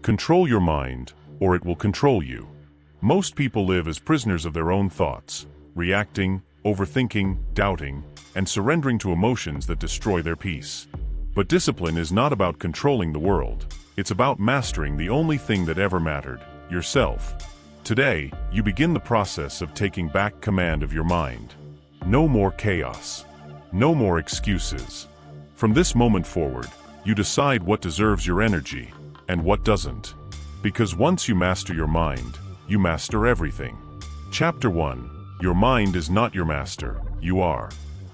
Control your mind, or it will control you. Most people live as prisoners of their own thoughts, reacting, overthinking, doubting, and surrendering to emotions that destroy their peace. But discipline is not about controlling the world. It's about mastering the only thing that ever mattered, yourself. Today, you begin the process of taking back command of your mind. No more chaos. No more excuses. From this moment forward, you decide what deserves your energy and what doesn't. Because once you master your mind, you master everything. Chapter 1. Your mind is not your master, you are.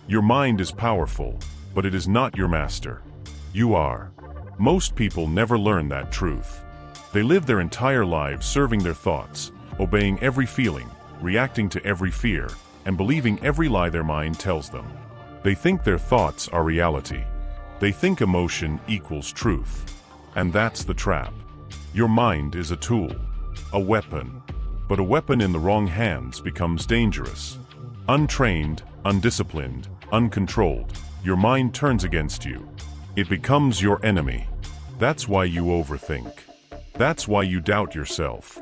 Your mind is powerful, but it is not your master. You are. Most people never learn that truth. They live their entire lives serving their thoughts, obeying every feeling, reacting to every fear, and believing every lie their mind tells them. They think their thoughts are reality. They think emotion equals truth. And that's the trap. Your mind is a tool, a weapon. But a weapon in the wrong hands becomes dangerous. Untrained, undisciplined, uncontrolled, your mind turns against you. It becomes your enemy. That's why you overthink. That's why you doubt yourself.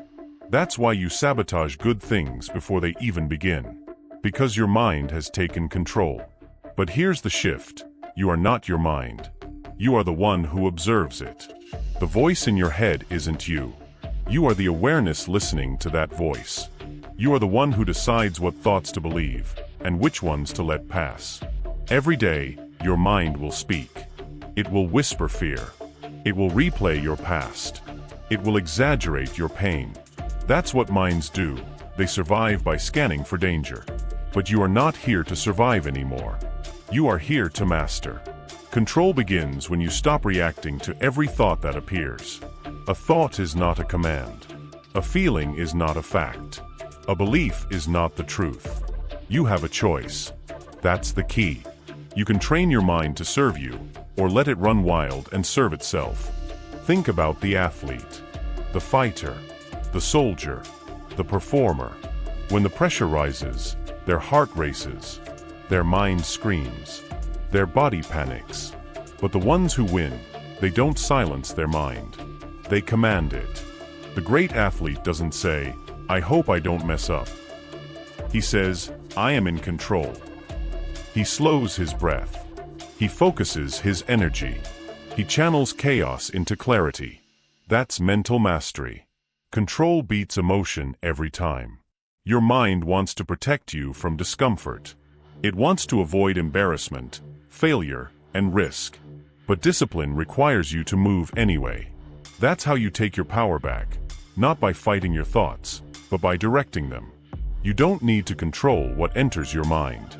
That's why you sabotage good things before they even begin. Because your mind has taken control. But here's the shift. You are not your mind. You are the one who observes it. The voice in your head isn't you. You are the awareness listening to that voice. You are the one who decides what thoughts to believe and which ones to let pass. Every day, your mind will speak. It will whisper fear. It will replay your past. It will exaggerate your pain. That's what minds do. They survive by scanning for danger. But you are not here to survive anymore. You are here to master. Control begins when you stop reacting to every thought that appears. A thought is not a command. A feeling is not a fact. A belief is not the truth. You have a choice. That's the key. You can train your mind to serve you, or let it run wild and serve itself. Think about the athlete, the fighter, the soldier, the performer. When the pressure rises, their heart races, their mind screams, their body panics. But the ones who win, they don't silence their mind. They command it. The great athlete doesn't say, "I hope I don't mess up." He says, "I am in control." He slows his breath. He focuses his energy. He channels chaos into clarity. That's mental mastery. Control beats emotion every time. Your mind wants to protect you from discomfort. It wants to avoid embarrassment, failure, and risk. But discipline requires you to move anyway. That's how you take your power back, not by fighting your thoughts, but by directing them. You don't need to control what enters your mind.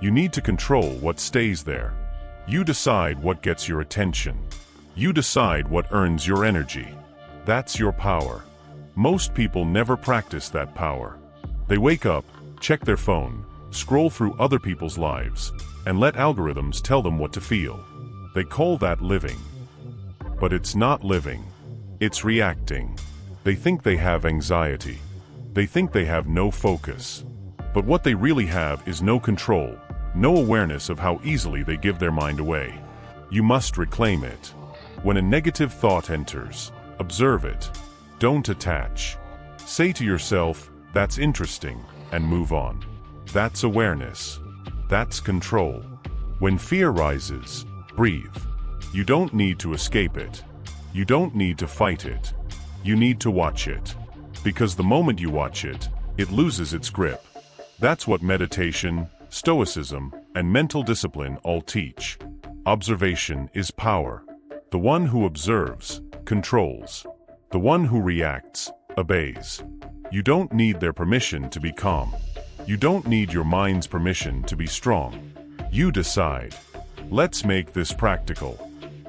You need to control what stays there. You decide what gets your attention. You decide what earns your energy. That's your power. Most people never practice that power. They wake up, check their phone, scroll through other people's lives, and let algorithms tell them what to feel. They call that living. But it's not living. It's reacting. They think they have anxiety. They think they have no focus. But what they really have is no control, no awareness of how easily they give their mind away. You must reclaim it. When a negative thought enters, observe it. Don't attach. Say to yourself, "That's interesting," and move on. That's awareness. That's control. When fear rises, breathe. You don't need to escape it. You don't need to fight it. You need to watch it. Because the moment you watch it, it loses its grip. That's what meditation, stoicism, and mental discipline all teach. Observation is power. The one who observes, controls. The one who reacts, obeys. You don't need their permission to be calm. You don't need your mind's permission to be strong. You decide. Let's make this practical.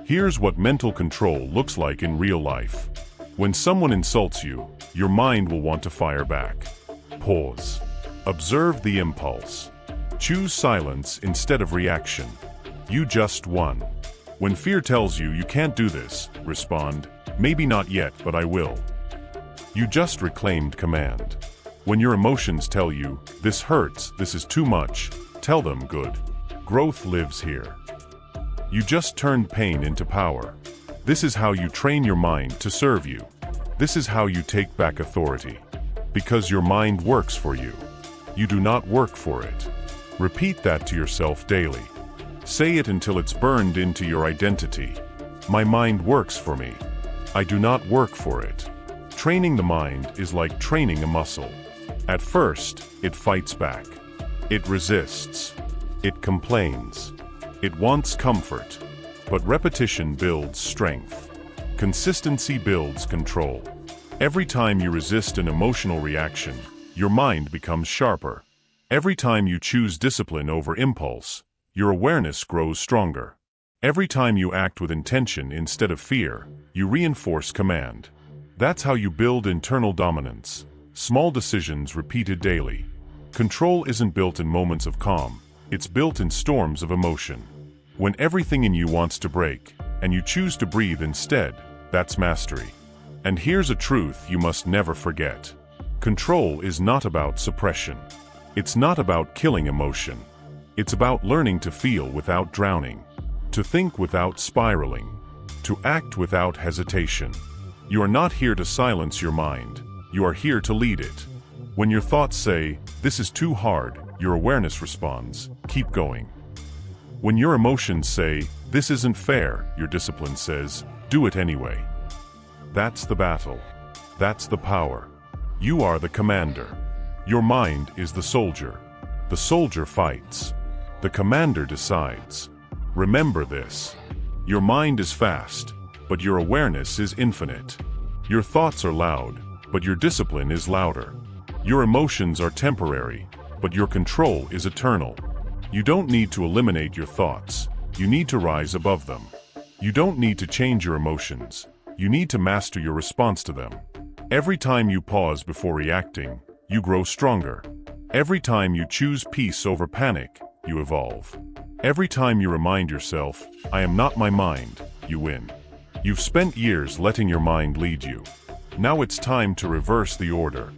Here's what mental control looks like in real life. When someone insults you, your mind will want to fire back. Pause. Observe the impulse. Choose silence instead of reaction. You just won. When fear tells you you can't do this, respond, "Maybe not yet, but I will." You just reclaimed command. When your emotions tell you, "This hurts, this is too much," tell them, "Good. Growth lives here." You just turned pain into power. This is how you train your mind to serve you. This is how you take back authority. Because your mind works for you. You do not work for it. Repeat that to yourself daily. Say it until it's burned into your identity. My mind works for me. I do not work for it. Training the mind is like training a muscle. At first, it fights back. It resists. It complains. It wants comfort. But repetition builds strength. Consistency builds control. Every time you resist an emotional reaction, your mind becomes sharper. Every time you choose discipline over impulse, your awareness grows stronger. Every time you act with intention instead of fear, you reinforce command. That's how you build internal dominance. Small decisions repeated daily. Control isn't built in moments of calm, it's built in storms of emotion. When everything in you wants to break, and you choose to breathe instead, that's mastery. And here's a truth you must never forget. Control is not about suppression. It's not about killing emotion. It's about learning to feel without drowning, to think without spiraling, to act without hesitation. You are not here to silence your mind. You are here to lead it. When your thoughts say, "This is too hard," your awareness responds, "Keep going." When your emotions say, "This isn't fair," your discipline says, "Do it anyway." That's the battle. That's the power. You are the commander. Your mind is the soldier. The soldier fights. The commander decides. Remember this. Your mind is fast, but your awareness is infinite. Your thoughts are loud, but your discipline is louder. Your emotions are temporary, but your control is eternal. You don't need to eliminate your thoughts. You need to rise above them. You don't need to change your emotions. You need to master your response to them. Every time you pause before reacting, you grow stronger. Every time you choose peace over panic, you evolve. Every time you remind yourself, "I am not my mind," you win. You've spent years letting your mind lead you. Now it's time to reverse the order.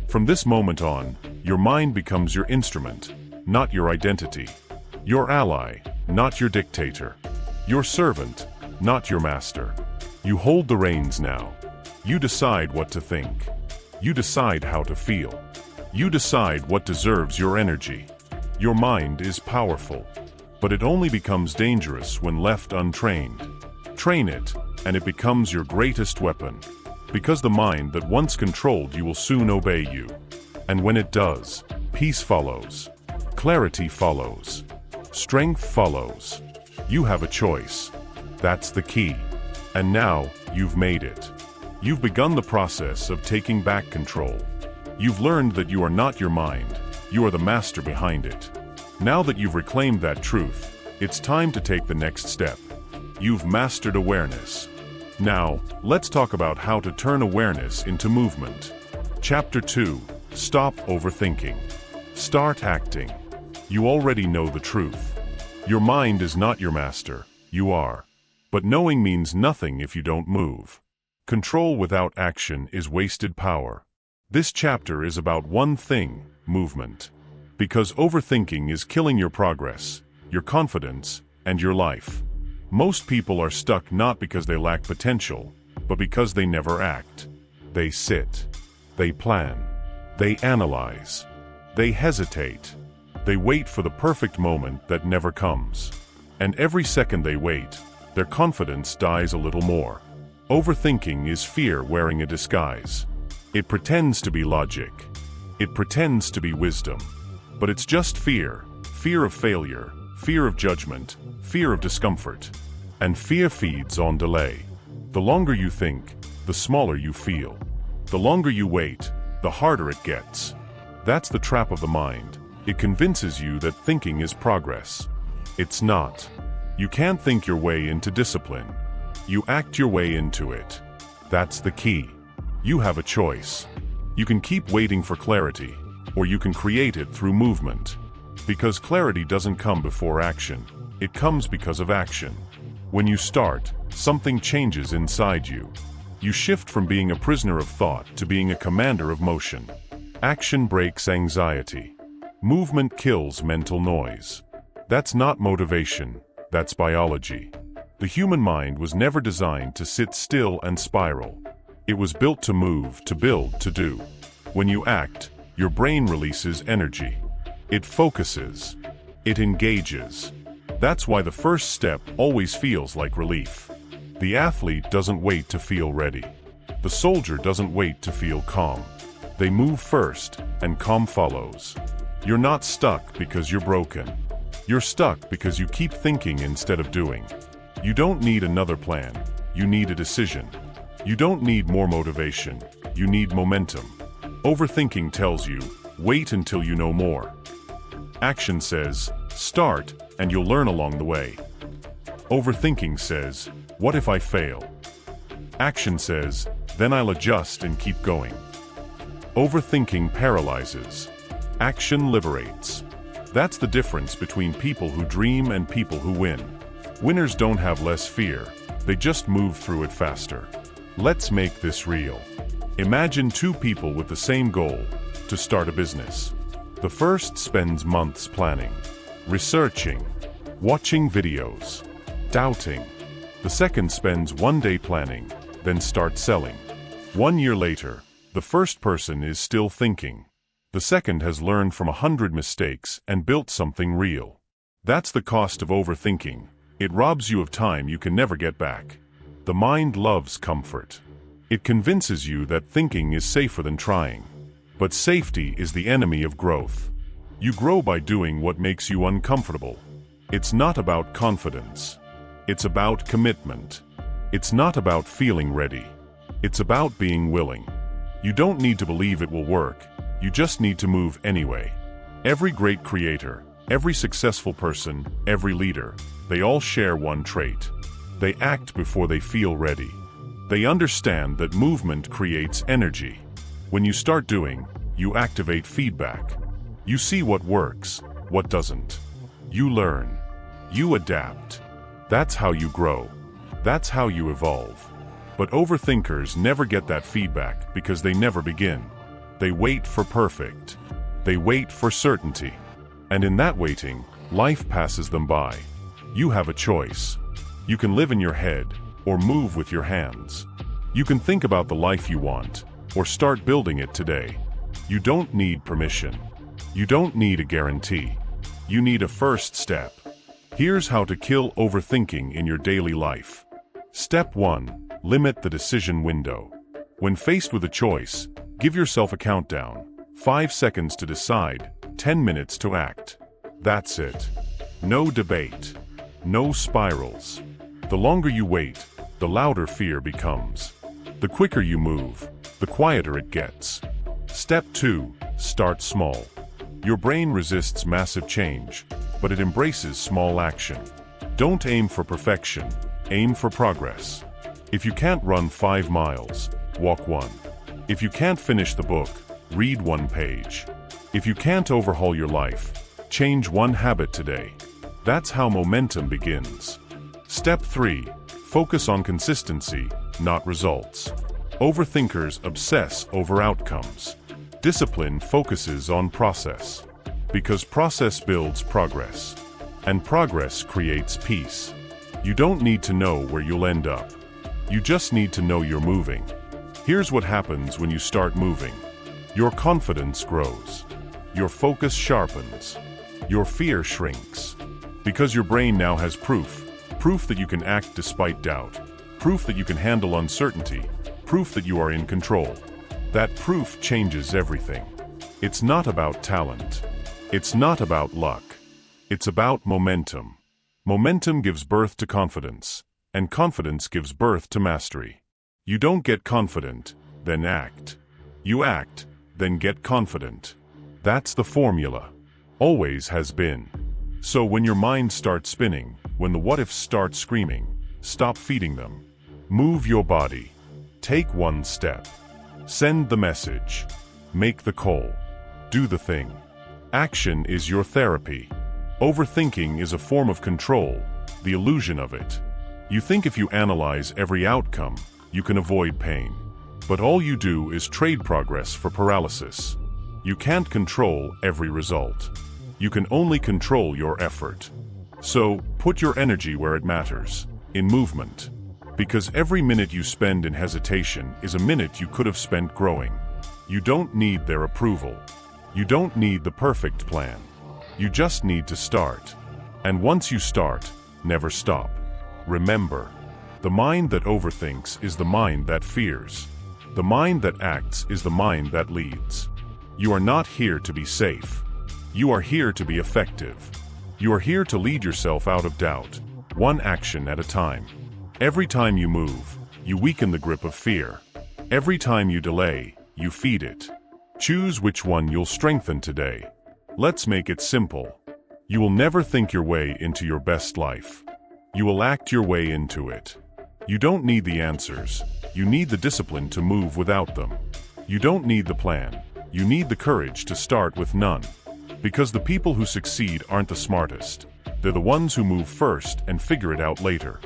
From this moment on, your mind becomes your instrument, not your identity. Your ally, not your dictator. Your servant, not your master. You hold the reins now. You decide what to think. You decide how to feel. You decide what deserves your energy. Your mind is powerful, but it only becomes dangerous when left untrained. Train it, and it becomes your greatest weapon. Because the mind that once controlled you will soon obey you. And when it does, peace follows. Clarity follows. Strength follows. You have a choice. That's the key. And now, you've made it. You've begun the process of taking back control. You've learned that you are not your mind, you are the master behind it. Now that you've reclaimed that truth, it's time to take the next step. You've mastered awareness. Now, let's talk about how to turn awareness into movement. Chapter 2. Stop overthinking. Start acting. You already know the truth. Your mind is not your master, you are. But knowing means nothing if you don't move. Control without action is wasted power. This chapter is about one thing, movement. Because overthinking is killing your progress, your confidence, and your life. Most people are stuck not because they lack potential, but because they never act. They sit. They plan. They analyze. They hesitate. They wait for the perfect moment that never comes. And every second they wait, their confidence dies a little more. Overthinking is fear wearing a disguise. It pretends to be logic. It pretends to be wisdom. But it's just fear. Fear of failure, fear of judgment, fear of discomfort. And fear feeds on delay. The longer you think, the smaller you feel. The longer you wait, the harder it gets. That's the trap of the mind. It convinces you that thinking is progress. It's not. You can't think your way into discipline. You act your way into it. That's the key. You have a choice. You can keep waiting for clarity, or you can create it through movement. Because clarity doesn't come before action. It comes because of action. When you start, something changes inside you. You shift from being a prisoner of thought to being a commander of motion. Action breaks anxiety. Movement kills mental noise. That's not motivation, that's biology. The human mind was never designed to sit still and spiral. It was built to move, to build, to do. When you act, your brain releases energy. It focuses. It engages. That's why the first step always feels like relief. The athlete doesn't wait to feel ready. The soldier doesn't wait to feel calm. They move first, and calm follows. You're not stuck because you're broken. You're stuck because you keep thinking instead of doing. You don't need another plan. You need a decision. You don't need more motivation. You need momentum. Overthinking tells you, wait until you know more. Action says, start, and you'll learn along the way. Overthinking says, what if I fail? Action says, then I'll adjust and keep going. Overthinking paralyzes. Action liberates. That's the difference between people who dream and people who win. Winners don't have less fear, they just move through it faster. Let's make this real. Imagine two people with the same goal, to start a business. The first spends months planning, researching, watching videos, doubting. The second spends one day planning, then starts selling. 1 year later, the first person is still thinking. The second has learned from 100 mistakes and built something real. That's the cost of overthinking. It robs you of time you can never get back. The mind loves comfort. It convinces you that thinking is safer than trying. But safety is the enemy of growth. You grow by doing what makes you uncomfortable. It's not about confidence. It's about commitment. It's not about feeling ready. It's about being willing. You don't need to believe it will work. You just need to move anyway. Every great creator, every successful person, every leader, they all share one trait. They act before they feel ready. They understand that movement creates energy. When you start doing, you activate feedback. You see what works, what doesn't. You learn. You adapt. That's how you grow. That's how you evolve. But overthinkers never get that feedback because they never begin. They wait for perfect. They wait for certainty. And in that waiting, life passes them by. You have a choice. You can live in your head, or move with your hands. You can think about the life you want, or start building it today. You don't need permission. You don't need a guarantee. You need a first step. Here's how to kill overthinking in your daily life. Step 1. Limit the decision window. When faced with a choice, give yourself a countdown. 5 seconds to decide, 10 minutes to act. That's it. No debate. No spirals. The longer you wait, the louder fear becomes. The quicker you move, the quieter it gets. Step 2. Start small. Your brain resists massive change, but it embraces small action. Don't aim for perfection, aim for progress. If you can't run 5 miles, walk 1. If you can't finish the book, read 1 page. If you can't overhaul your life, change 1 habit today. That's how momentum begins. Step 3. Focus on consistency, not results. Overthinkers obsess over outcomes. Discipline focuses on process. Because process builds progress. And progress creates peace. You don't need to know where you'll end up. You just need to know you're moving. Here's what happens when you start moving. Your confidence grows. Your focus sharpens. Your fear shrinks. Because your brain now has proof that you can act despite doubt, proof that you can handle uncertainty, proof that you are in control. That proof changes everything. It's not about talent. It's not about luck. It's about momentum. Momentum gives birth to confidence, and confidence gives birth to mastery. You don't get confident, then act. You act, then get confident. That's the formula. Always has been. So when your mind starts spinning, when the what-ifs start screaming, stop feeding them. Move your body. Take 1 step. Send the message. Make the call. Do the thing. Action is your therapy. Overthinking is a form of control, the illusion of it. You think if you analyze every outcome, you can avoid pain. But all you do is trade progress for paralysis. You can't control every result. You can only control your effort. So, put your energy where it matters, in movement. Because every minute you spend in hesitation is a minute you could have spent growing. You don't need their approval. You don't need the perfect plan. You just need to start. And once you start, never stop. Remember, the mind that overthinks is the mind that fears. The mind that acts is the mind that leads. You are not here to be safe. You are here to be effective. You are here to lead yourself out of doubt, one action at a time. Every time you move, you weaken the grip of fear. Every time you delay, you feed it. Choose which one you'll strengthen today. Let's make it simple. You will never think your way into your best life. You will act your way into it. You don't need the answers. You need the discipline to move without them. You don't need the plan. You need the courage to start with none. Because the people who succeed aren't the smartest. They're the ones who move first and figure it out later.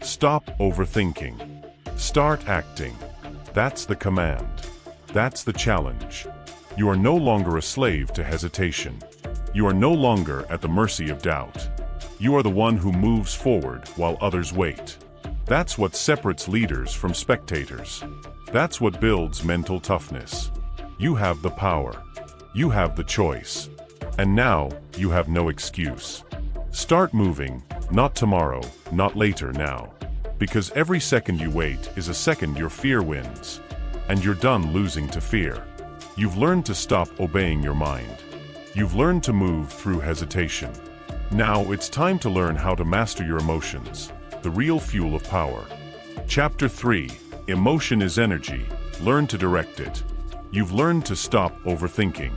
Stop overthinking. Start acting. That's the command. That's the challenge. You are no longer a slave to hesitation. You are no longer at the mercy of doubt. You are the one who moves forward while others wait. That's what separates leaders from spectators. That's what builds mental toughness. You have the power. You have the choice. And now, you have no excuse. Start moving, not tomorrow, not later, now. Because every second you wait is a second your fear wins. And you're done losing to fear. You've learned to stop obeying your mind. You've learned to move through hesitation. Now it's time to learn how to master your emotions, the real fuel of power. Chapter 3, Emotion is Energy. Learn to direct it. You've learned to stop overthinking.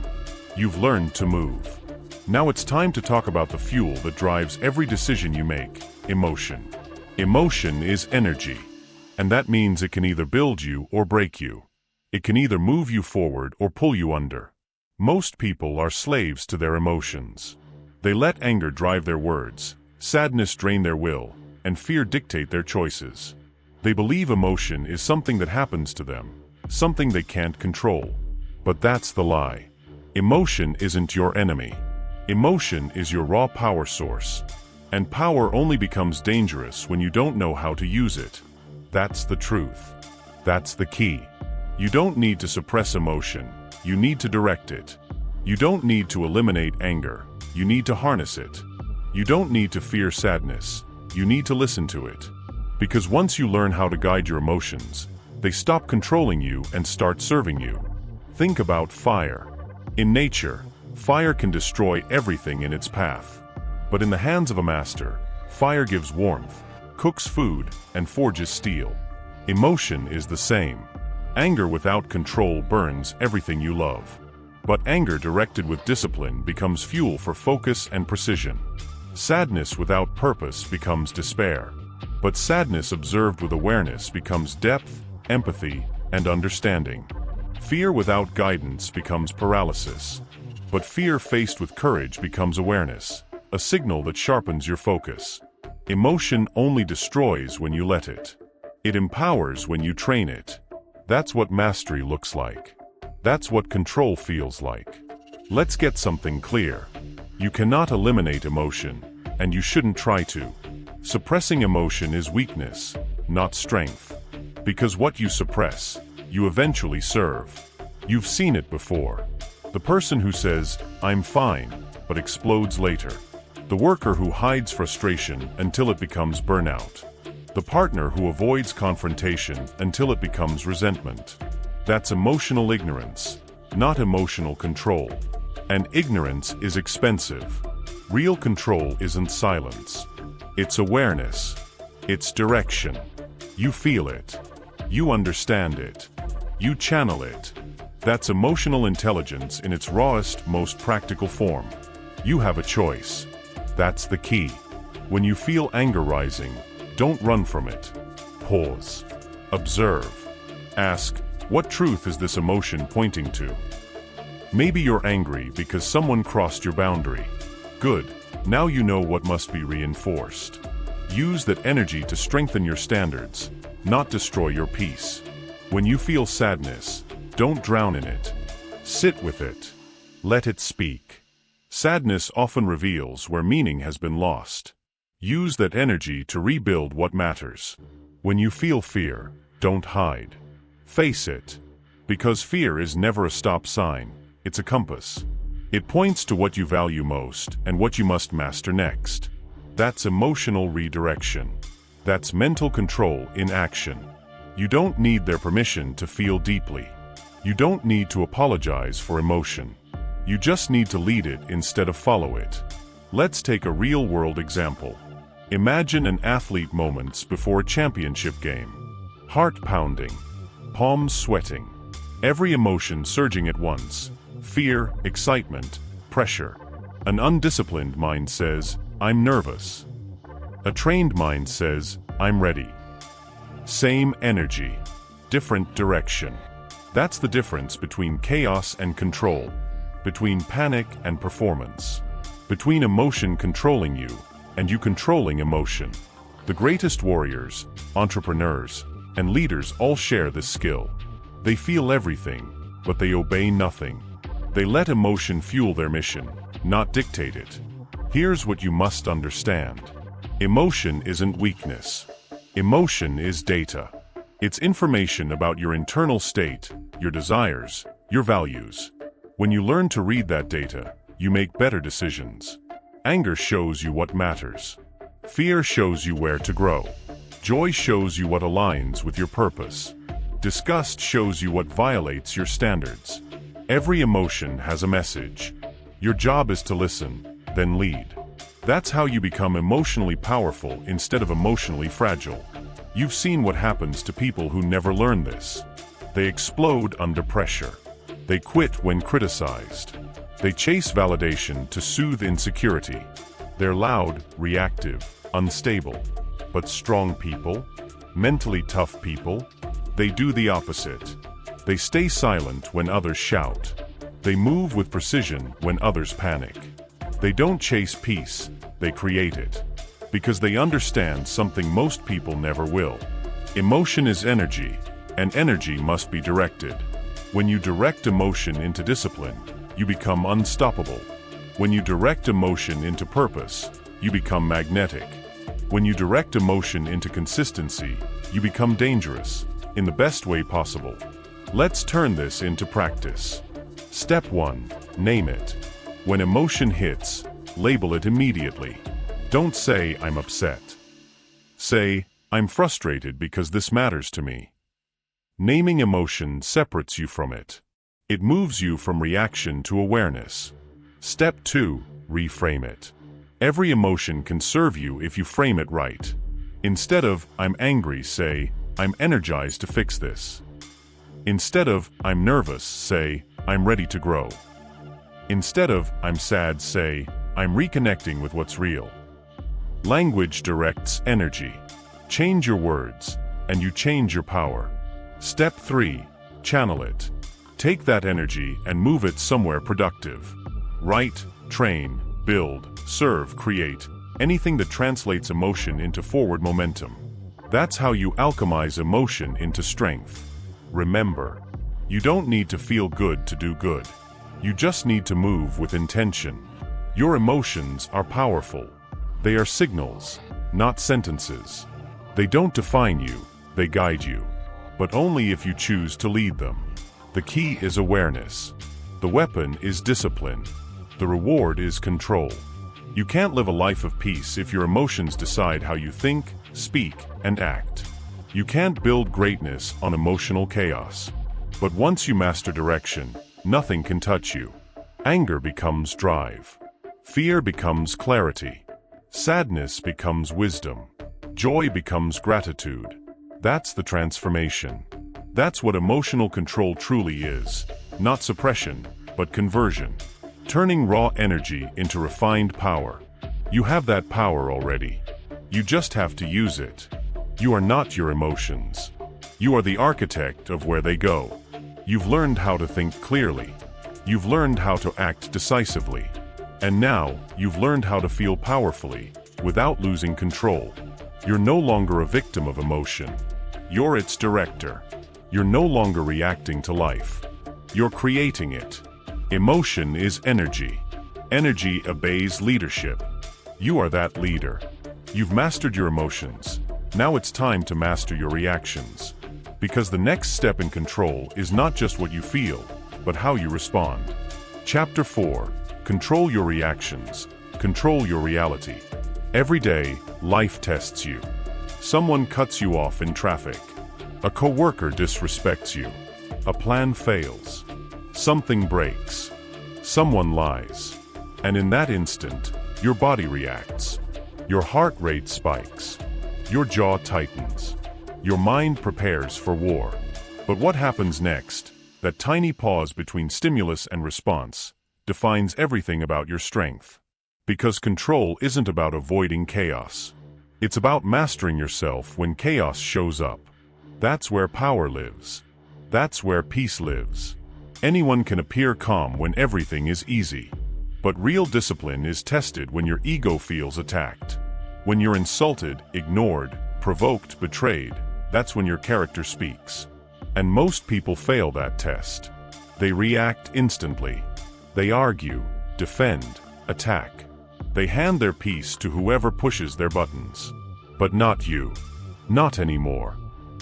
You've learned to move. Now it's time to talk about the fuel that drives every decision you make, emotion. Emotion is energy. And that means it can either build you or break you. It can either move you forward or pull you under. Most people are slaves to their emotions. They let anger drive their words, sadness drain their will, and fear dictate their choices. They believe emotion is something that happens to them, something they can't control. But that's the lie. Emotion isn't your enemy. Emotion is your raw power source. And power only becomes dangerous when you don't know how to use it. That's the truth. That's the key. You don't need to suppress emotion. You need to direct it. You don't need to eliminate anger. You need to harness it. You don't need to fear sadness. You need to listen to it. Because once you learn how to guide your emotions, they stop controlling you and start serving you. Think about fire. In nature, fire can destroy everything in its path. But in the hands of a master, fire gives warmth, cooks food, and forges steel. Emotion is the same. Anger without control burns everything you love. But anger directed with discipline becomes fuel for focus and precision. Sadness without purpose becomes despair. But sadness observed with awareness becomes depth, empathy, and understanding. Fear without guidance becomes paralysis. But fear faced with courage becomes awareness, a signal that sharpens your focus. Emotion only destroys when you let it. It empowers when you train it. That's what mastery looks like. That's what control feels like. Let's get something clear. You cannot eliminate emotion, and you shouldn't try to. Suppressing emotion is weakness, not strength. Because what you suppress, you eventually serve. You've seen it before. The person who says, "I'm fine," but explodes later. The worker who hides frustration until it becomes burnout. The partner who avoids confrontation until it becomes resentment. That's emotional ignorance, not emotional control. And ignorance is expensive. Real control isn't silence. It's awareness. It's direction. You feel it. You understand it. You channel it. That's emotional intelligence in its rawest, most practical form. You have a choice. That's the key. When you feel anger rising, don't run from it. Pause. Observe. Ask, what truth is this emotion pointing to? Maybe you're angry because someone crossed your boundary. Good. Now you know what must be reinforced. Use that energy to strengthen your standards, not destroy your peace. When you feel sadness, don't drown in it. Sit with it. Let it speak. Sadness often reveals where meaning has been lost. Use that energy to rebuild what matters. When you feel fear, don't hide. Face it. Because fear is never a stop sign, it's a compass. It points to what you value most and what you must master next. That's emotional redirection. That's mental control in action. You don't need their permission to feel deeply. You don't need to apologize for emotion. You just need to lead it instead of follow it. Let's take a real-world example. Imagine an athlete moments before a championship game. Heart pounding, palms sweating, every emotion surging at once. Fear, excitement, pressure. An undisciplined mind says, "I'm nervous." A trained mind says, "I'm ready." Same energy, different direction. That's the difference between chaos and control, between panic and performance, between emotion controlling you and you controlling emotion. The greatest warriors, entrepreneurs, and leaders all share this skill. They feel everything, but they obey nothing. They let emotion fuel their mission, not dictate it. Here's what you must understand. Emotion isn't weakness. Emotion is data. It's information about your internal state, your desires, your values. When you learn to read that data, you make better decisions. Anger shows you what matters. Fear shows you where to grow. Joy shows you what aligns with your purpose. Disgust shows you what violates your standards. Every emotion has a message. Your job is to listen, then lead. That's how you become emotionally powerful instead of emotionally fragile. You've seen what happens to people who never learn this. They explode under pressure. They quit when criticized. They chase validation to soothe insecurity. They're loud, reactive, unstable. But strong people, mentally tough people, they do the opposite. They stay silent when others shout. They move with precision when others panic. They don't chase peace, they create it. Because they understand something most people never will. Emotion is energy, and energy must be directed. When you direct emotion into discipline, you become unstoppable. When you direct emotion into purpose, you become magnetic. When you direct emotion into consistency, you become dangerous, in the best way possible. Let's turn this into practice. Step 1. Name it. When emotion hits, label it immediately. Don't say, "I'm upset." Say, "I'm frustrated because this matters to me." Naming emotion separates you from it. It moves you from reaction to awareness. Step 2. Reframe it. Every emotion can serve you if you frame it right. Instead of, "I'm angry," say, "I'm energized to fix this." Instead of, "I'm nervous," say, "I'm ready to grow." Instead of, "I'm sad," say, "I'm reconnecting with what's real." Language directs energy. Change your words, and you change your power. Step 3. Channel it. Take that energy and move it somewhere productive. Write, train, build, serve, create, anything that translates emotion into forward momentum. That's how you alchemize emotion into strength. Remember, you don't need to feel good to do good. You just need to move with intention. Your emotions are powerful. They are signals, not sentences. They don't define you, they guide you. But only if you choose to lead them. The key is awareness. The weapon is discipline. The reward is control. You can't live a life of peace if your emotions decide how you think, speak, and act. You can't build greatness on emotional chaos. But once you master direction, nothing can touch you. Anger becomes drive. Fear becomes clarity. Sadness becomes wisdom. Joy becomes gratitude. That's the transformation. That's what emotional control truly is. Not suppression, but conversion. Turning raw energy into refined power. You have that power already. You just have to use it. You are not your emotions. You are the architect of where they go. You've learned how to think clearly. You've learned how to act decisively. And now, you've learned how to feel powerfully, without losing control. You're no longer a victim of emotion. You're its director. You're no longer reacting to life. You're creating it. Emotion is energy. Energy obeys leadership. You are that leader. You've mastered your emotions. Now it's time to master your reactions. Because the next step in control is not just what you feel, but how you respond. Chapter 4. Control your reactions. Control your reality. Every day, life tests you. Someone cuts you off in traffic. A coworker disrespects you. A plan fails. Something breaks. Someone lies. And in that instant, your body reacts. Your heart rate spikes. Your jaw tightens. Your mind prepares for war. But what happens next, that tiny pause between stimulus and response, defines everything about your strength. Because control isn't about avoiding chaos. It's about mastering yourself when chaos shows up. That's where power lives. That's where peace lives. Anyone can appear calm when everything is easy. But real discipline is tested when your ego feels attacked. When you're insulted, ignored, provoked, betrayed, that's when your character speaks. And most people fail that test. They react instantly. They argue, defend, attack. They hand their peace to whoever pushes their buttons. But not you. Not anymore.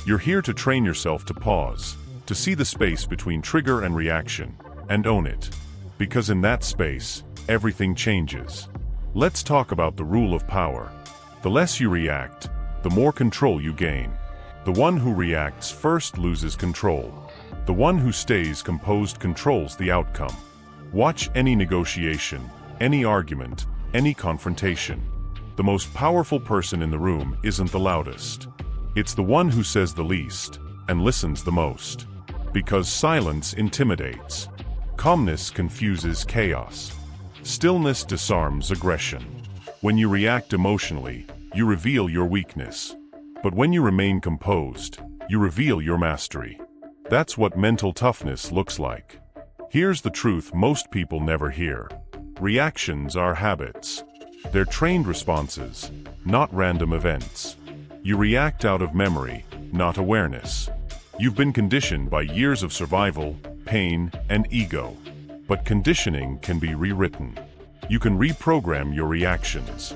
You're here to train yourself to pause, to see the space between trigger and reaction, and own it. Because in that space, everything changes. Let's talk about the rule of power. The less you react, the more control you gain. The one who reacts first loses control. The one who stays composed controls the outcome. Watch any negotiation, any argument, any confrontation. The most powerful person in the room isn't the loudest. It's the one who says the least and listens the most. Because silence intimidates. Calmness confuses chaos. Stillness disarms aggression. When you react emotionally, you reveal your weakness. But when you remain composed, you reveal your mastery. That's what mental toughness looks like. Here's the truth most people never hear. Reactions are habits. They're trained responses, not random events. You react out of memory, not awareness. You've been conditioned by years of survival, pain, and ego. But conditioning can be rewritten. You can reprogram your reactions.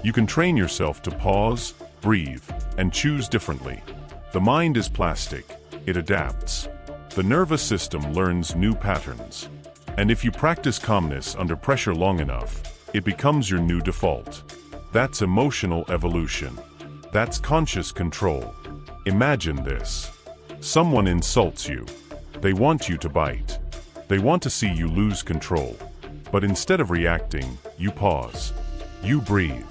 You can train yourself to pause, breathe, and choose differently. The mind is plastic. It adapts. The nervous system learns new patterns. And if you practice calmness under pressure long enough, it becomes your new default. That's emotional evolution. That's conscious control. Imagine this. Someone insults you. They want you to bite. They want to see you lose control. But instead of reacting, you pause. You breathe.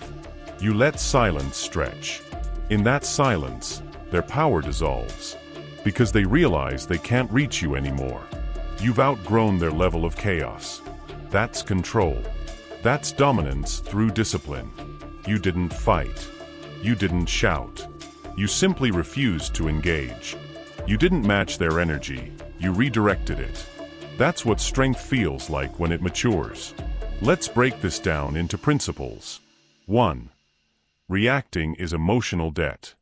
You let silence stretch. In that silence, their power dissolves. Because they realize they can't reach you anymore. You've outgrown their level of chaos. That's control. That's dominance through discipline. You didn't fight. You didn't shout. You simply refused to engage. You didn't match their energy. You redirected it. That's what strength feels like when it matures. Let's break this down into principles. 1. Reacting is emotional debt.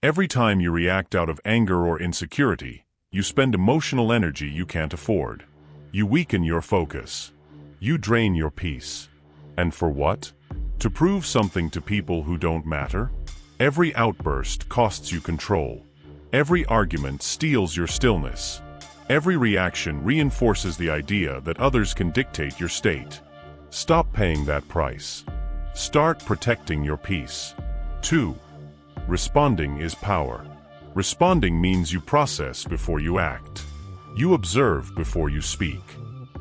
Every time you react out of anger or insecurity, you spend emotional energy you can't afford. You weaken your focus. You drain your peace. And for what? To prove something to people who don't matter? Every outburst costs you control. Every argument steals your stillness. Every reaction reinforces the idea that others can dictate your state. Stop paying that price. Start protecting your peace. 2. Responding is power. Responding means you process before you act. You observe before you speak.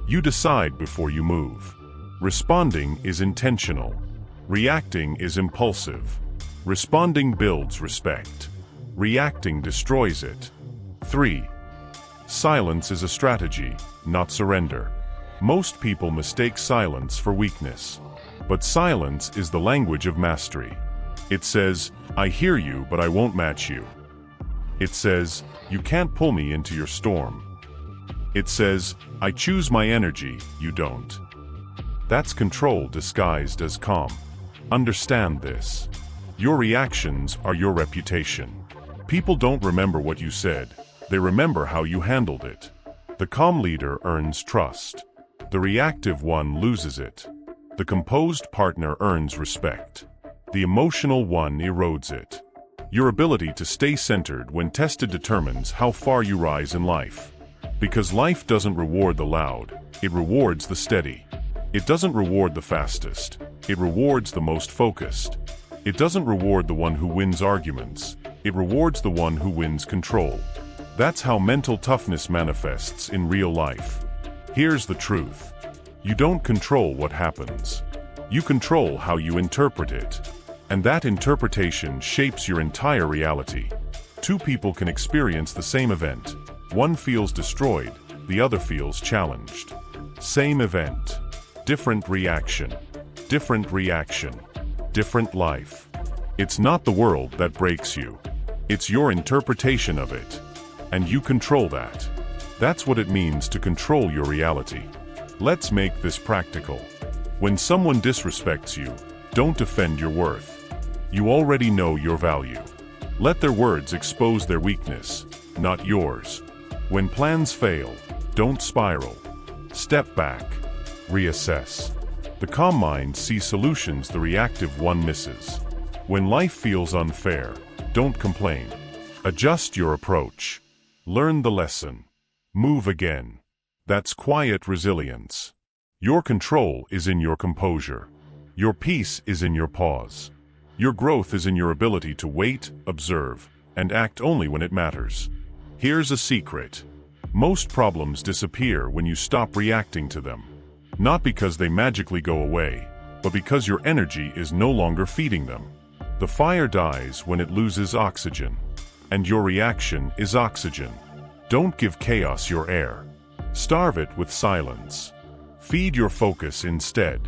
You decide before you move. Responding is intentional. Reacting is impulsive. Responding builds respect. Reacting destroys it. 3. Silence is a strategy, not surrender. Most people mistake silence for weakness. But silence is the language of mastery. It says, I hear you, but I won't match you. It says, you can't pull me into your storm. It says, I choose my energy, you don't. That's control disguised as calm. Understand this. Your reactions are your reputation. People don't remember what you said. They remember how you handled it. The calm leader earns trust. The reactive one loses it. The composed partner earns respect. The emotional one erodes it. Your ability to stay centered when tested determines how far you rise in life. Because life doesn't reward the loud, it rewards the steady. It doesn't reward the fastest, it rewards the most focused. It doesn't reward the one who wins arguments, it rewards the one who wins control. That's how mental toughness manifests in real life. Here's the truth. You don't control what happens. You control how you interpret it. And that interpretation shapes your entire reality. Two people can experience the same event. One feels destroyed, the other feels challenged. Same event. Different reaction. Different reaction. Different life. It's not the world that breaks you. It's your interpretation of it. And you control that. That's what it means to control your reality. Let's make this practical. When someone disrespects you, don't defend your worth. You already know your value. Let their words expose their weakness, not yours. When plans fail, don't spiral. Step back. Reassess. The calm mind sees solutions the reactive one misses. When life feels unfair, don't complain. Adjust your approach. Learn the lesson. Move again. That's quiet resilience. Your control is in your composure. Your peace is in your pause. Your growth is in your ability to wait, observe, and act only when it matters. Here's a secret. Most problems disappear when you stop reacting to them. Not because they magically go away, but because your energy is no longer feeding them. The fire dies when it loses oxygen. And your reaction is oxygen. Don't give chaos your air. Starve it with silence. Feed your focus instead.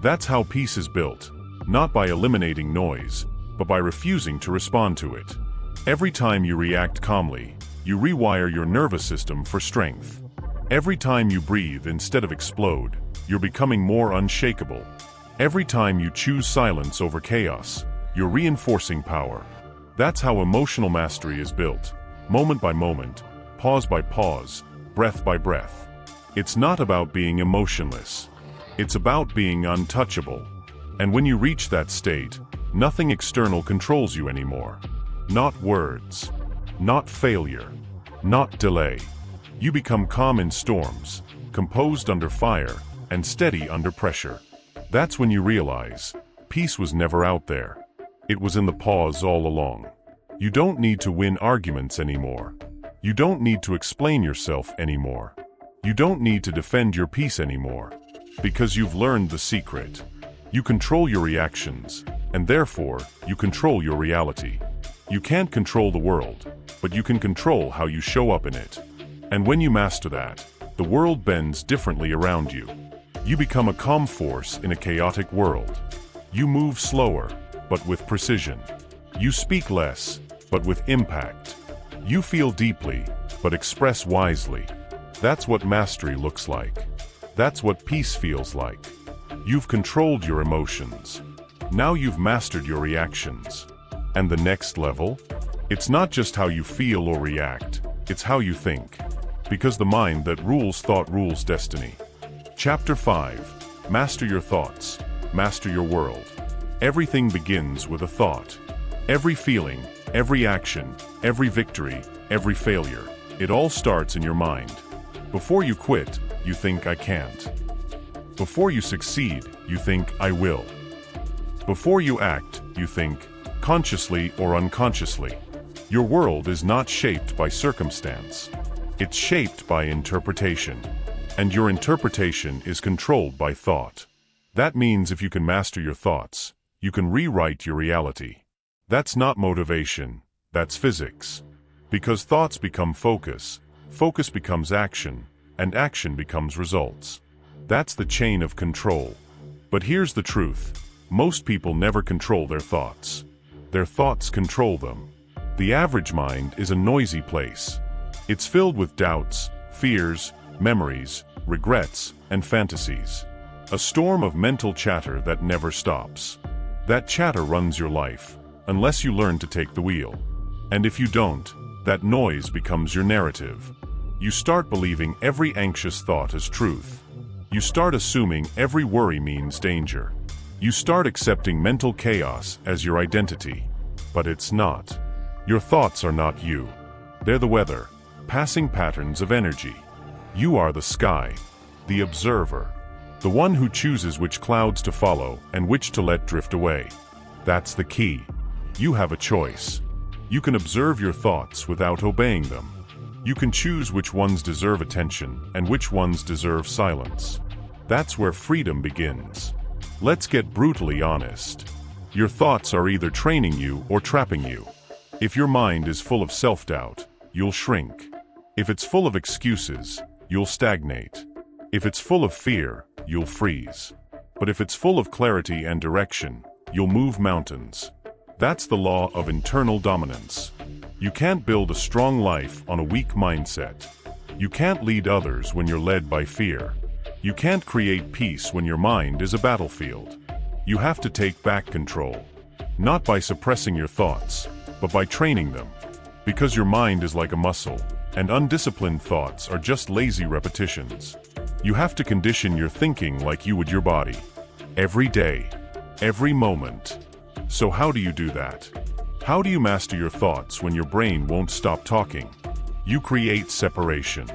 That's how peace is built. Not by eliminating noise, but by refusing to respond to it. Every time you react calmly, you rewire your nervous system for strength. Every time you breathe instead of explode, you're becoming more unshakable. Every time you choose silence over chaos, you're reinforcing power. That's how emotional mastery is built, moment by moment, pause by pause, breath by breath. It's not about being emotionless. It's about being untouchable. And when you reach that state, nothing external controls you anymore. Not words. Not failure. Not delay. You become calm in storms, composed under fire, and steady under pressure. That's when you realize, peace was never out there. It was in the pause all along. You don't need to win arguments anymore. You don't need to explain yourself anymore. You don't need to defend your peace anymore. Because you've learned the secret. You control your reactions, and therefore, you control your reality. You can't control the world, but you can control how you show up in it. And when you master that, the world bends differently around you. You become a calm force in a chaotic world. You move slower, but with precision. You speak less, but with impact. You feel deeply, but express wisely. That's what mastery looks like. That's what peace feels like. You've controlled your emotions. Now you've mastered your reactions. And the next level? It's not just how you feel or react, it's how you think. Because the mind that rules thought rules destiny. Chapter 5. Master your thoughts. Master your world. Everything begins with a thought. Every feeling, every action, every victory, every failure, it all starts in your mind. Before you quit, you think I can't. Before you succeed, you think I will. Before you act, you think, consciously or unconsciously. Your world is not shaped by circumstance. It's shaped by interpretation. And your interpretation is controlled by thought. That means if you can master your thoughts, you can rewrite your reality. That's not motivation, that's physics. Because thoughts become focus, focus becomes action, and action becomes results. That's the chain of control. But here's the truth. Most people never control their thoughts. Their thoughts control them. The average mind is a noisy place. It's filled with doubts, fears, memories, regrets, and fantasies. A storm of mental chatter that never stops. That chatter runs your life, unless you learn to take the wheel. And if you don't, that noise becomes your narrative. You start believing every anxious thought is truth. You start assuming every worry means danger. You start accepting mental chaos as your identity. But it's not. Your thoughts are not you. They're the weather, passing patterns of energy. You are the sky, the observer, the one who chooses which clouds to follow and which to let drift away. That's the key. You have a choice. You can observe your thoughts without obeying them. You can choose which ones deserve attention and which ones deserve silence. That's where freedom begins. Let's get brutally honest. Your thoughts are either training you or trapping you. If your mind is full of self-doubt, you'll shrink. If it's full of excuses, you'll stagnate. If it's full of fear, you'll freeze. But if it's full of clarity and direction, you'll move mountains. That's the law of internal dominance. You can't build a strong life on a weak mindset. You can't lead others when you're led by fear. You can't create peace when your mind is a battlefield. You have to take back control. Not by suppressing your thoughts, but by training them. Because your mind is like a muscle, and undisciplined thoughts are just lazy repetitions. You have to condition your thinking like you would your body. Every day, every moment. So how do you do that? How do you master your thoughts when your brain won't stop talking? You create separation.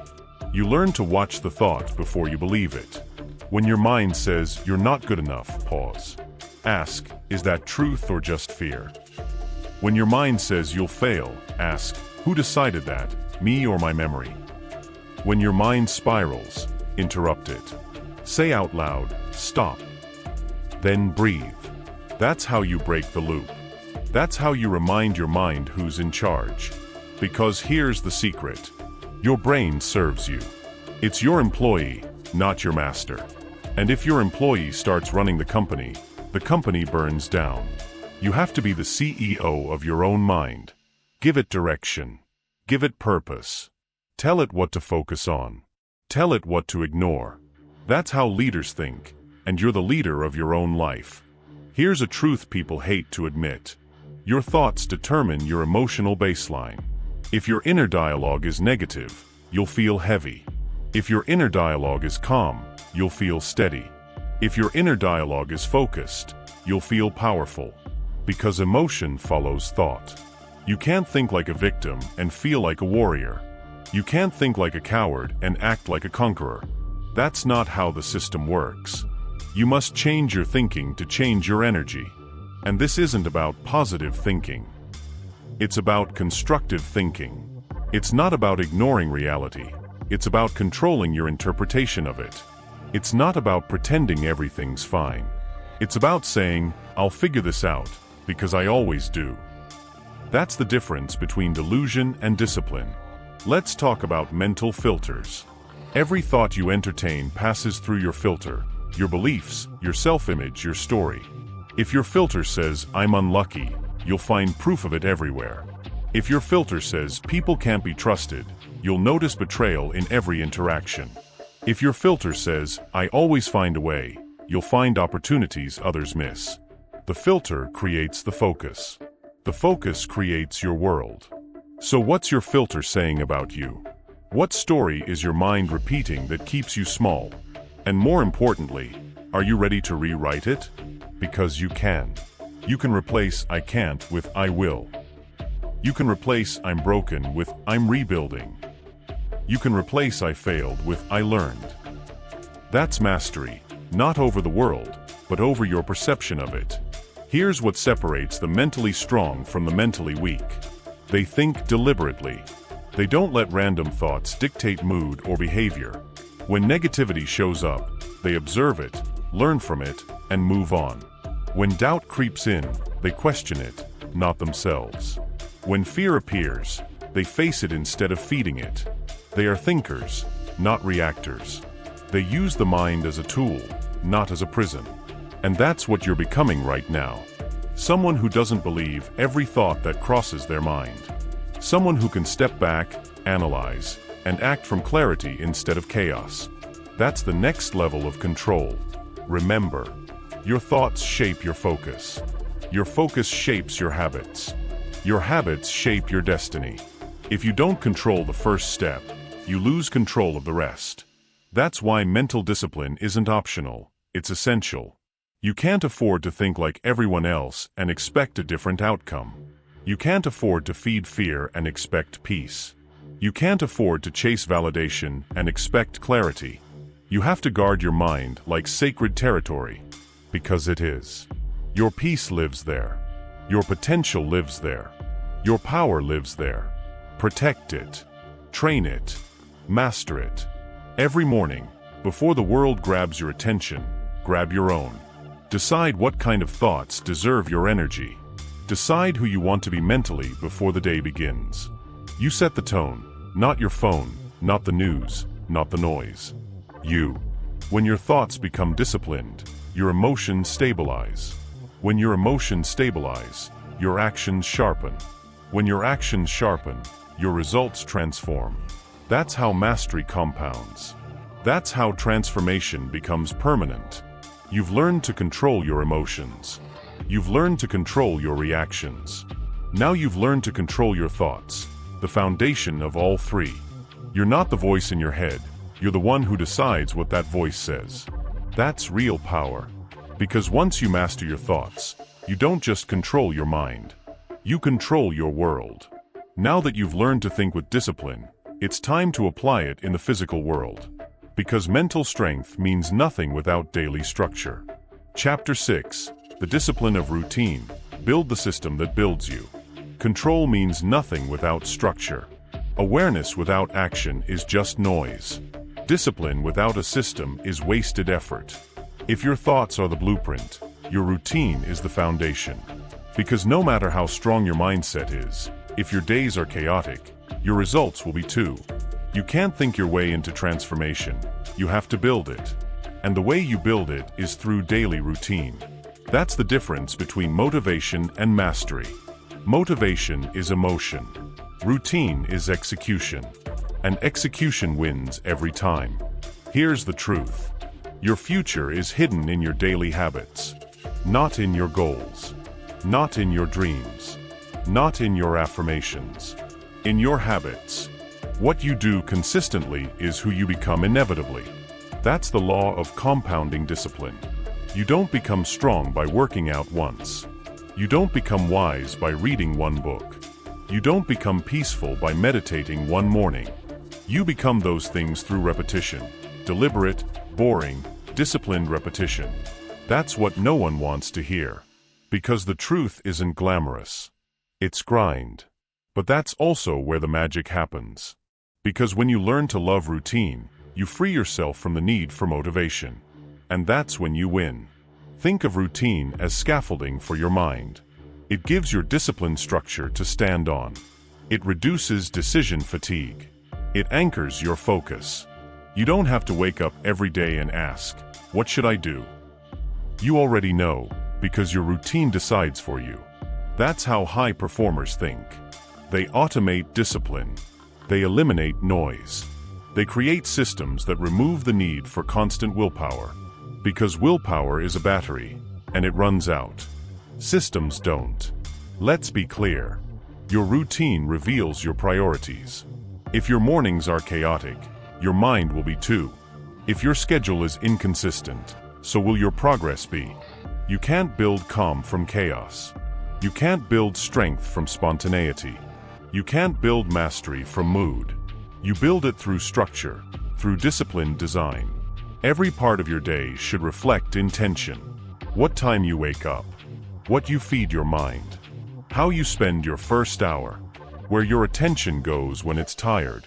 You learn to watch the thought before you believe it. When your mind says you're not good enough, pause. Ask, is that truth or just fear? When your mind says you'll fail, ask, who decided that, me or my memory? When your mind spirals, interrupt it. Say out loud, stop. Then breathe. That's how you break the loop. That's how you remind your mind who's in charge. Because here's the secret. Your brain serves you. It's your employee, not your master. And if your employee starts running the company burns down. You have to be the CEO of your own mind. Give it direction. Give it purpose. Tell it what to focus on. Tell it what to ignore. That's how leaders think, and you're the leader of your own life. Here's a truth people hate to admit. Your thoughts determine your emotional baseline. If your inner dialogue is negative, you'll feel heavy. If your inner dialogue is calm, you'll feel steady. If your inner dialogue is focused, you'll feel powerful. Because emotion follows thought. You can't think like a victim and feel like a warrior. You can't think like a coward and act like a conqueror. That's not how the system works. You must change your thinking to change your energy. And this isn't about positive thinking. It's about constructive thinking. It's not about ignoring reality. It's about controlling your interpretation of it. It's not about pretending everything's fine. It's about saying, I'll figure this out, because I always do. That's the difference between delusion and discipline. Let's talk about mental filters. Every thought you entertain passes through your filter, your beliefs, your self-image, your story. If your filter says, I'm unlucky, you'll find proof of it everywhere. If your filter says, people can't be trusted, you'll notice betrayal in every interaction. If your filter says, I always find a way, you'll find opportunities others miss. The filter creates the focus. The focus creates your world. So what's your filter saying about you? What story is your mind repeating that keeps you small? And more importantly, are you ready to rewrite it? Because you can. You can replace I can't with I will. You can replace I'm broken with I'm rebuilding. You can replace I failed with I learned. That's mastery, not over the world, but over your perception of it. Here's what separates the mentally strong from the mentally weak. They think deliberately. They don't let random thoughts dictate mood or behavior. When negativity shows up, they observe it, learn from it, and move on. When doubt creeps in, they question it, not themselves. When fear appears, they face it instead of feeding it. They are thinkers, not reactors. They use the mind as a tool, not as a prison. And that's what you're becoming right now. Someone who doesn't believe every thought that crosses their mind. Someone who can step back, analyze, and act from clarity instead of chaos. That's the next level of control. Remember, your thoughts shape your focus. Your focus shapes your habits. Your habits shape your destiny. If you don't control the first step, you lose control of the rest. That's why mental discipline isn't optional, it's essential. You can't afford to think like everyone else and expect a different outcome. You can't afford to feed fear and expect peace. You can't afford to chase validation and expect clarity. You have to guard your mind like sacred territory, because it is. Your peace lives there. Your potential lives there. Your power lives there. Protect it. Train it. Master it. Every morning, before the world grabs your attention, grab your own. Decide what kind of thoughts deserve your energy. Decide who you want to be mentally before the day begins. You set the tone, not your phone, not the news, not the noise. You. When your thoughts become disciplined, your emotions stabilize. When your emotions stabilize, your actions sharpen. When your actions sharpen, your results transform. That's how mastery compounds. That's how transformation becomes permanent. You've learned to control your emotions. You've learned to control your reactions. Now you've learned to control your thoughts, the foundation of all three. You're not the voice in your head. You're the one who decides what that voice says. That's real power. Because once you master your thoughts, you don't just control your mind. You control your world. Now that you've learned to think with discipline, it's time to apply it in the physical world. Because mental strength means nothing without daily structure. Chapter 6. The discipline of routine. Build the system that builds you. Control means nothing without structure. Awareness without action is just noise. Discipline without a system is wasted effort. If your thoughts are the blueprint, your routine is the foundation. Because no matter how strong your mindset is, if your days are chaotic, your results will be too. You can't think your way into transformation. You have to build it. And the way you build it is through daily routine. That's the difference between motivation and mastery. Motivation is emotion. Routine is execution. And execution wins every time. Here's the truth. Your future is hidden in your daily habits. Not in your goals. Not in your dreams. Not in your affirmations. In your habits. What you do consistently is who you become inevitably. That's the law of compounding discipline. You don't become strong by working out once. You don't become wise by reading one book. You don't become peaceful by meditating one morning. You become those things through repetition. Deliberate, boring, disciplined repetition. That's what no one wants to hear. Because the truth isn't glamorous. It's grind. But that's also where the magic happens. Because when you learn to love routine, you free yourself from the need for motivation. And that's when you win. Think of routine as scaffolding for your mind. It gives your disciplined structure to stand on. It reduces decision fatigue. It anchors your focus. You don't have to wake up every day and ask, "What should I do?" You already know, because your routine decides for you. That's how high performers think. They automate discipline. They eliminate noise. They create systems that remove the need for constant willpower. Because willpower is a battery, and it runs out. Systems don't. Let's be clear. Your routine reveals your priorities. If your mornings are chaotic, your mind will be too. If your schedule is inconsistent, so will your progress be. You can't build calm from chaos. You can't build strength from spontaneity. You can't build mastery from mood. You build it through structure, through disciplined design. Every part of your day should reflect intention. What time you wake up. What you feed your mind. How you spend your first hour. Where your attention goes when it's tired.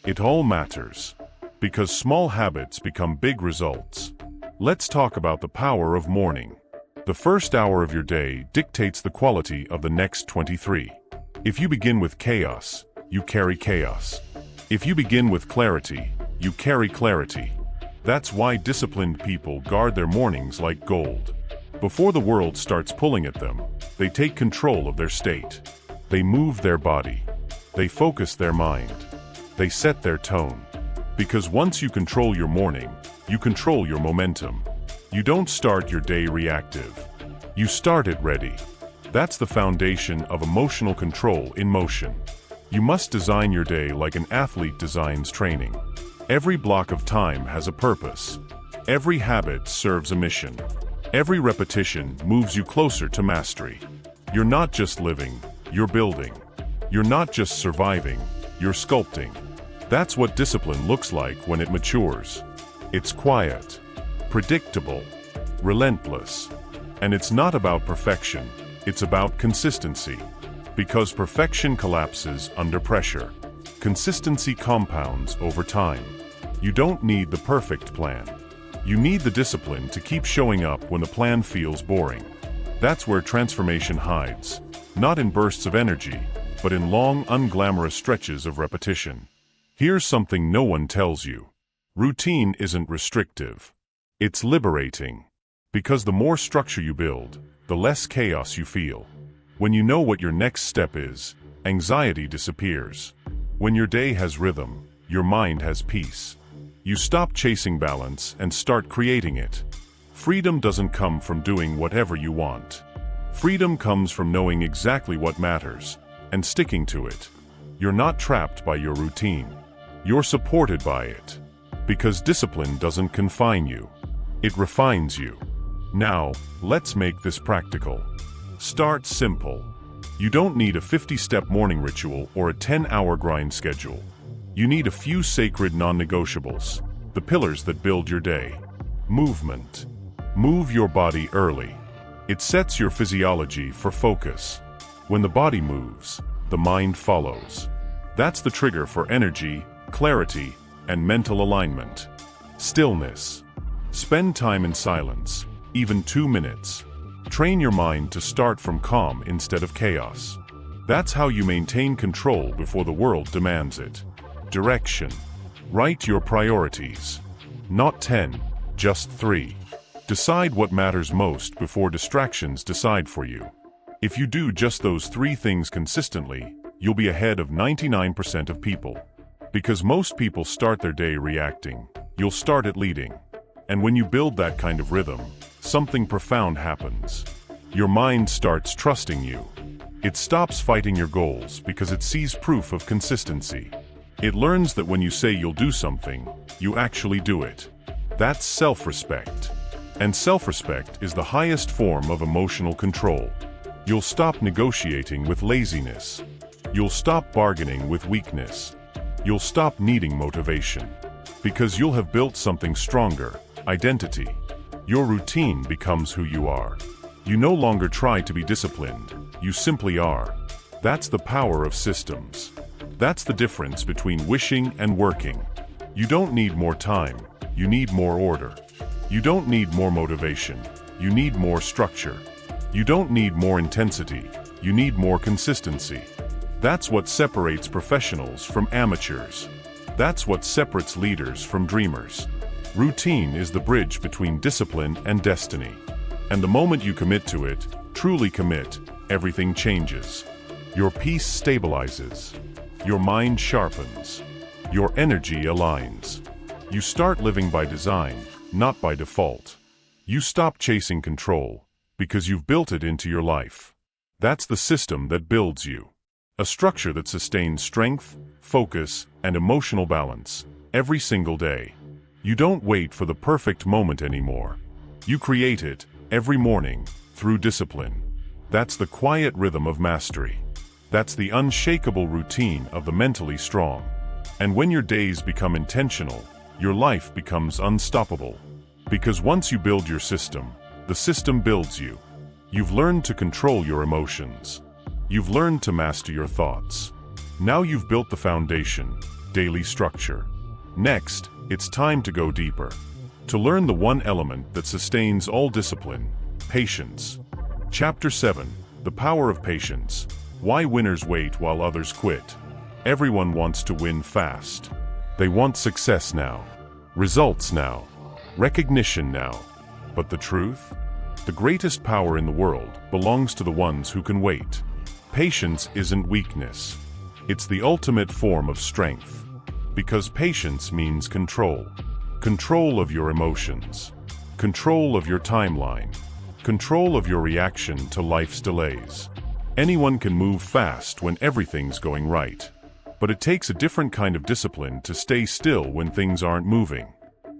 It all matters. Because small habits become big results. Let's talk about the power of morning. The first hour of your day dictates the quality of the next 23. If you begin with chaos, you carry chaos. If you begin with clarity, you carry clarity. That's why disciplined people guard their mornings like gold. Before the world starts pulling at them, they take control of their state. They move their body. They focus their mind. They set their tone. Because once you control your morning, you control your momentum. You don't start your day reactive. You start it ready. That's the foundation of emotional control in motion. You must design your day like an athlete designs training. Every block of time has a purpose. Every habit serves a mission. Every repetition moves you closer to mastery. You're not just living, You're building. You're not just surviving, you're sculpting. That's what discipline looks like when it matures. It's quiet, predictable, relentless. And it's not about perfection, it's about consistency. Because perfection collapses under pressure. Consistency compounds over time. You don't need the perfect plan. You need the discipline to keep showing up when the plan feels boring. That's where transformation hides, not in bursts of energy, but in long, unglamorous stretches of repetition. Here's something no one tells you. Routine isn't restrictive. It's liberating. Because the more structure you build, the less chaos you feel. When you know what your next step is, anxiety disappears. When your day has rhythm, your mind has peace. You stop chasing balance and start creating it. Freedom doesn't come from doing whatever you want. Freedom comes from knowing exactly what matters and sticking to it. You're not trapped by your routine. You're supported by it. Because discipline doesn't confine you. It refines you. Now, let's make this practical. Start simple. You don't need a 50-step morning ritual or a 10-hour grind schedule. You need a few sacred non-negotiables, the pillars that build your day. Movement. Move your body early. It sets your physiology for focus. When the body moves, the mind follows. That's the trigger for energy, clarity, and mental alignment. Stillness. Spend time in silence, even 2 minutes. Train your mind to start from calm instead of chaos. That's how you maintain control before the world demands it. Direction. Write your priorities. Not 10, just 3. Decide what matters most before distractions decide for you. If you do just those 3 things consistently, you'll be ahead of 99% of people. Because most people start their day reacting, you'll start it leading. And when you build that kind of rhythm, something profound happens. Your mind starts trusting you. It stops fighting your goals because it sees proof of consistency. It learns that when you say you'll do something, you actually do it. That's self-respect. And self-respect is the highest form of emotional control. You'll stop negotiating with laziness. You'll stop bargaining with weakness. You'll stop needing motivation. Because you'll have built something stronger, identity. Your routine becomes who you are. You no longer try to be disciplined, you simply are. That's the power of systems. That's the difference between wishing and working. You don't need more time, you need more order. You don't need more motivation, you need more structure. You don't need more intensity, you need more consistency. That's what separates professionals from amateurs. That's what separates leaders from dreamers. Routine is the bridge between discipline and destiny. And the moment you commit to it, truly commit, everything changes. Your peace stabilizes. Your mind sharpens. Your energy aligns. You start living by design, not by default. You stop chasing control, because you've built it into your life. That's the system that builds you. A structure that sustains strength, focus, and emotional balance, every single day. You don't wait for the perfect moment anymore. You create it, every morning, through discipline. That's the quiet rhythm of mastery. That's the unshakable routine of the mentally strong. And when your days become intentional, your life becomes unstoppable. Because once you build your system, the system builds you. You've learned to control your emotions. You've learned to master your thoughts. Now you've built the foundation, daily structure. Next, it's time to go deeper. To learn the one element that sustains all discipline, patience. Chapter 7, The Power of Patience. Why winners wait while others quit. Everyone wants to win fast. They want success now. Results now. Recognition now. But the truth? The greatest power in the world belongs to the ones who can wait. Patience isn't weakness. It's the ultimate form of strength. Because patience means control. Control of your emotions. Control of your timeline. Control of your reaction to life's delays. Anyone can move fast when everything's going right. But it takes a different kind of discipline to stay still when things aren't moving.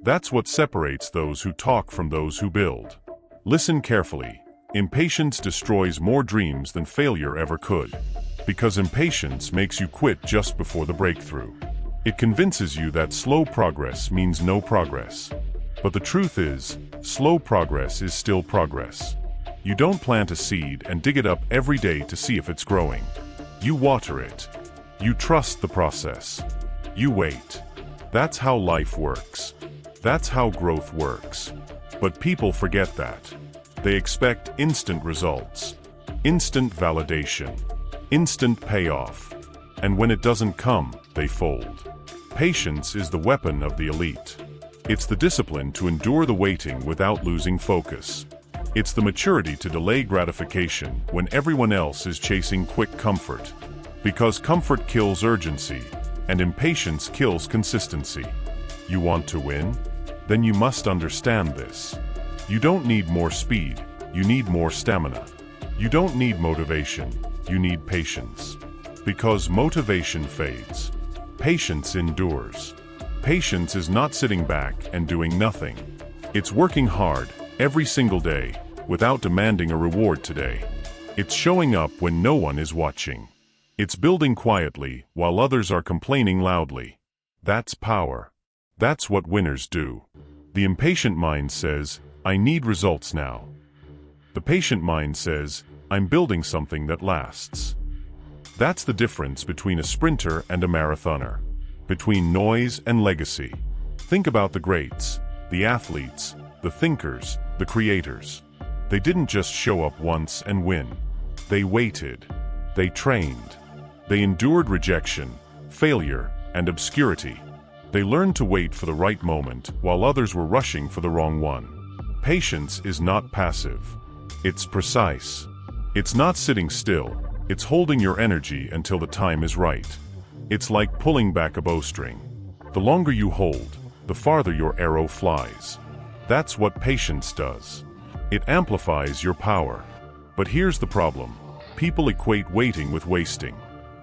That's what separates those who talk from those who build. Listen carefully. Impatience destroys more dreams than failure ever could. Because impatience makes you quit just before the breakthrough. It convinces you that slow progress means no progress. But the truth is, slow progress is still progress. You don't plant a seed and dig it up every day to see if it's growing. You water it. You trust the process. You wait. That's how life works. That's how growth works. But people forget that. They expect instant results, instant validation, instant payoff. And when it doesn't come, they fold. Patience is the weapon of the elite. It's the discipline to endure the waiting without losing focus. It's the maturity to delay gratification when everyone else is chasing quick comfort. Because comfort kills urgency, and impatience kills consistency. You want to win? Then you must understand this. You don't need more speed, you need more stamina. You don't need motivation, you need patience. Because motivation fades. Patience endures. Patience is not sitting back and doing nothing. It's working hard, every single day, without demanding a reward today. It's showing up when no one is watching. It's building quietly while others are complaining loudly. That's power. That's what winners do. The impatient mind says, I need results now. The patient mind says, I'm building something that lasts. That's the difference between a sprinter and a marathoner. Between noise and legacy. Think about the greats, the athletes, the thinkers, the creators. They didn't just show up once and win. They waited. They trained. They endured rejection, failure, and obscurity. They learned to wait for the right moment while others were rushing for the wrong one. Patience is not passive. It's precise. It's not sitting still. It's holding your energy until the time is right. It's like pulling back a bowstring. The longer you hold, the farther your arrow flies. That's what patience does. It amplifies your power. But here's the problem. People equate waiting with wasting.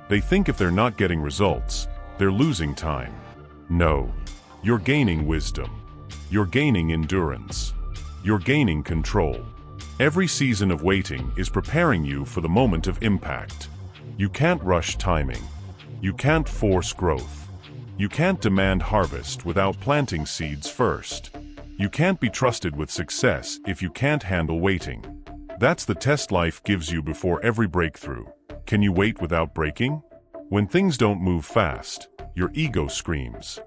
They think if they're not getting results, they're losing time. No. You're gaining wisdom. You're gaining endurance. You're gaining control. Every season of waiting is preparing you for the moment of impact. You can't rush timing. You can't force growth. You can't demand harvest without planting seeds first. You can't be trusted with success if you can't handle waiting. That's the test life gives you before every breakthrough. Can you wait without breaking? When things don't move fast, your ego screams.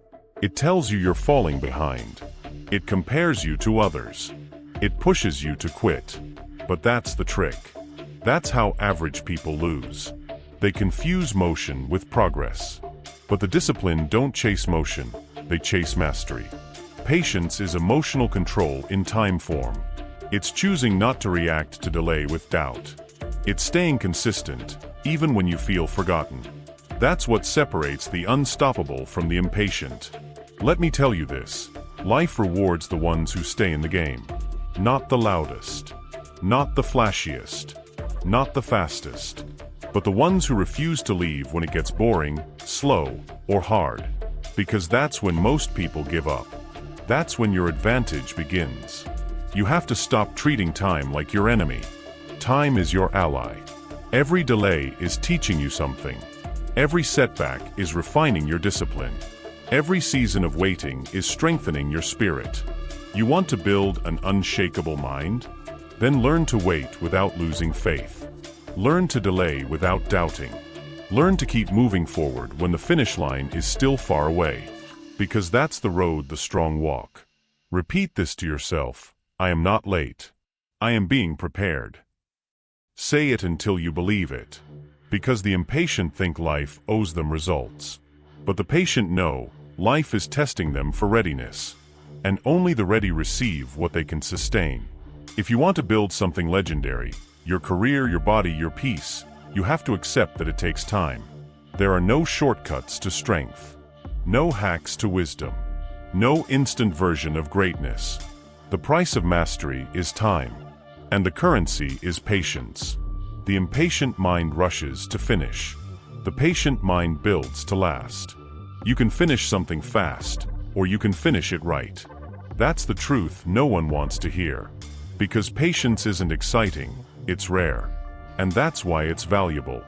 It tells you you're falling behind. It compares you to others. It pushes you to quit. But that's the trick. That's how average people lose. They confuse motion with progress. But the disciplined don't chase motion, they chase mastery. Patience is emotional control in time form. It's choosing not to react to delay with doubt. It's staying consistent, even when you feel forgotten. That's what separates the unstoppable from the impatient. Let me tell you this, life rewards the ones who stay in the game. Not the loudest, not the flashiest, not the fastest, but the ones who refuse to leave when it gets boring, slow, or hard. Because that's when most people give up. That's when your advantage begins. You have to stop treating time like your enemy. Time is your ally. Every delay is teaching you something. Every setback is refining your discipline. Every season of waiting is strengthening your spirit. You want to build an unshakable mind? Then learn to wait without losing faith. Learn to delay without doubting. Learn to keep moving forward when the finish line is still far away. Because that's the road the strong walk. Repeat this to yourself. I am not late. I am being prepared. Say it until you believe it. Because the impatient think life owes them results. But the patient know life is testing them for readiness. And only the ready receive what they can sustain. If you want to build something legendary, your career, your body, your peace, you have to accept that it takes time. There are no shortcuts to strength. No hacks to wisdom. No instant version of greatness. The price of mastery is time. And the currency is patience. The impatient mind rushes to finish. The patient mind builds to last. You can finish something fast, or you can finish it right. That's the truth no one wants to hear. Because patience isn't exciting, it's rare. And that's why it's valuable.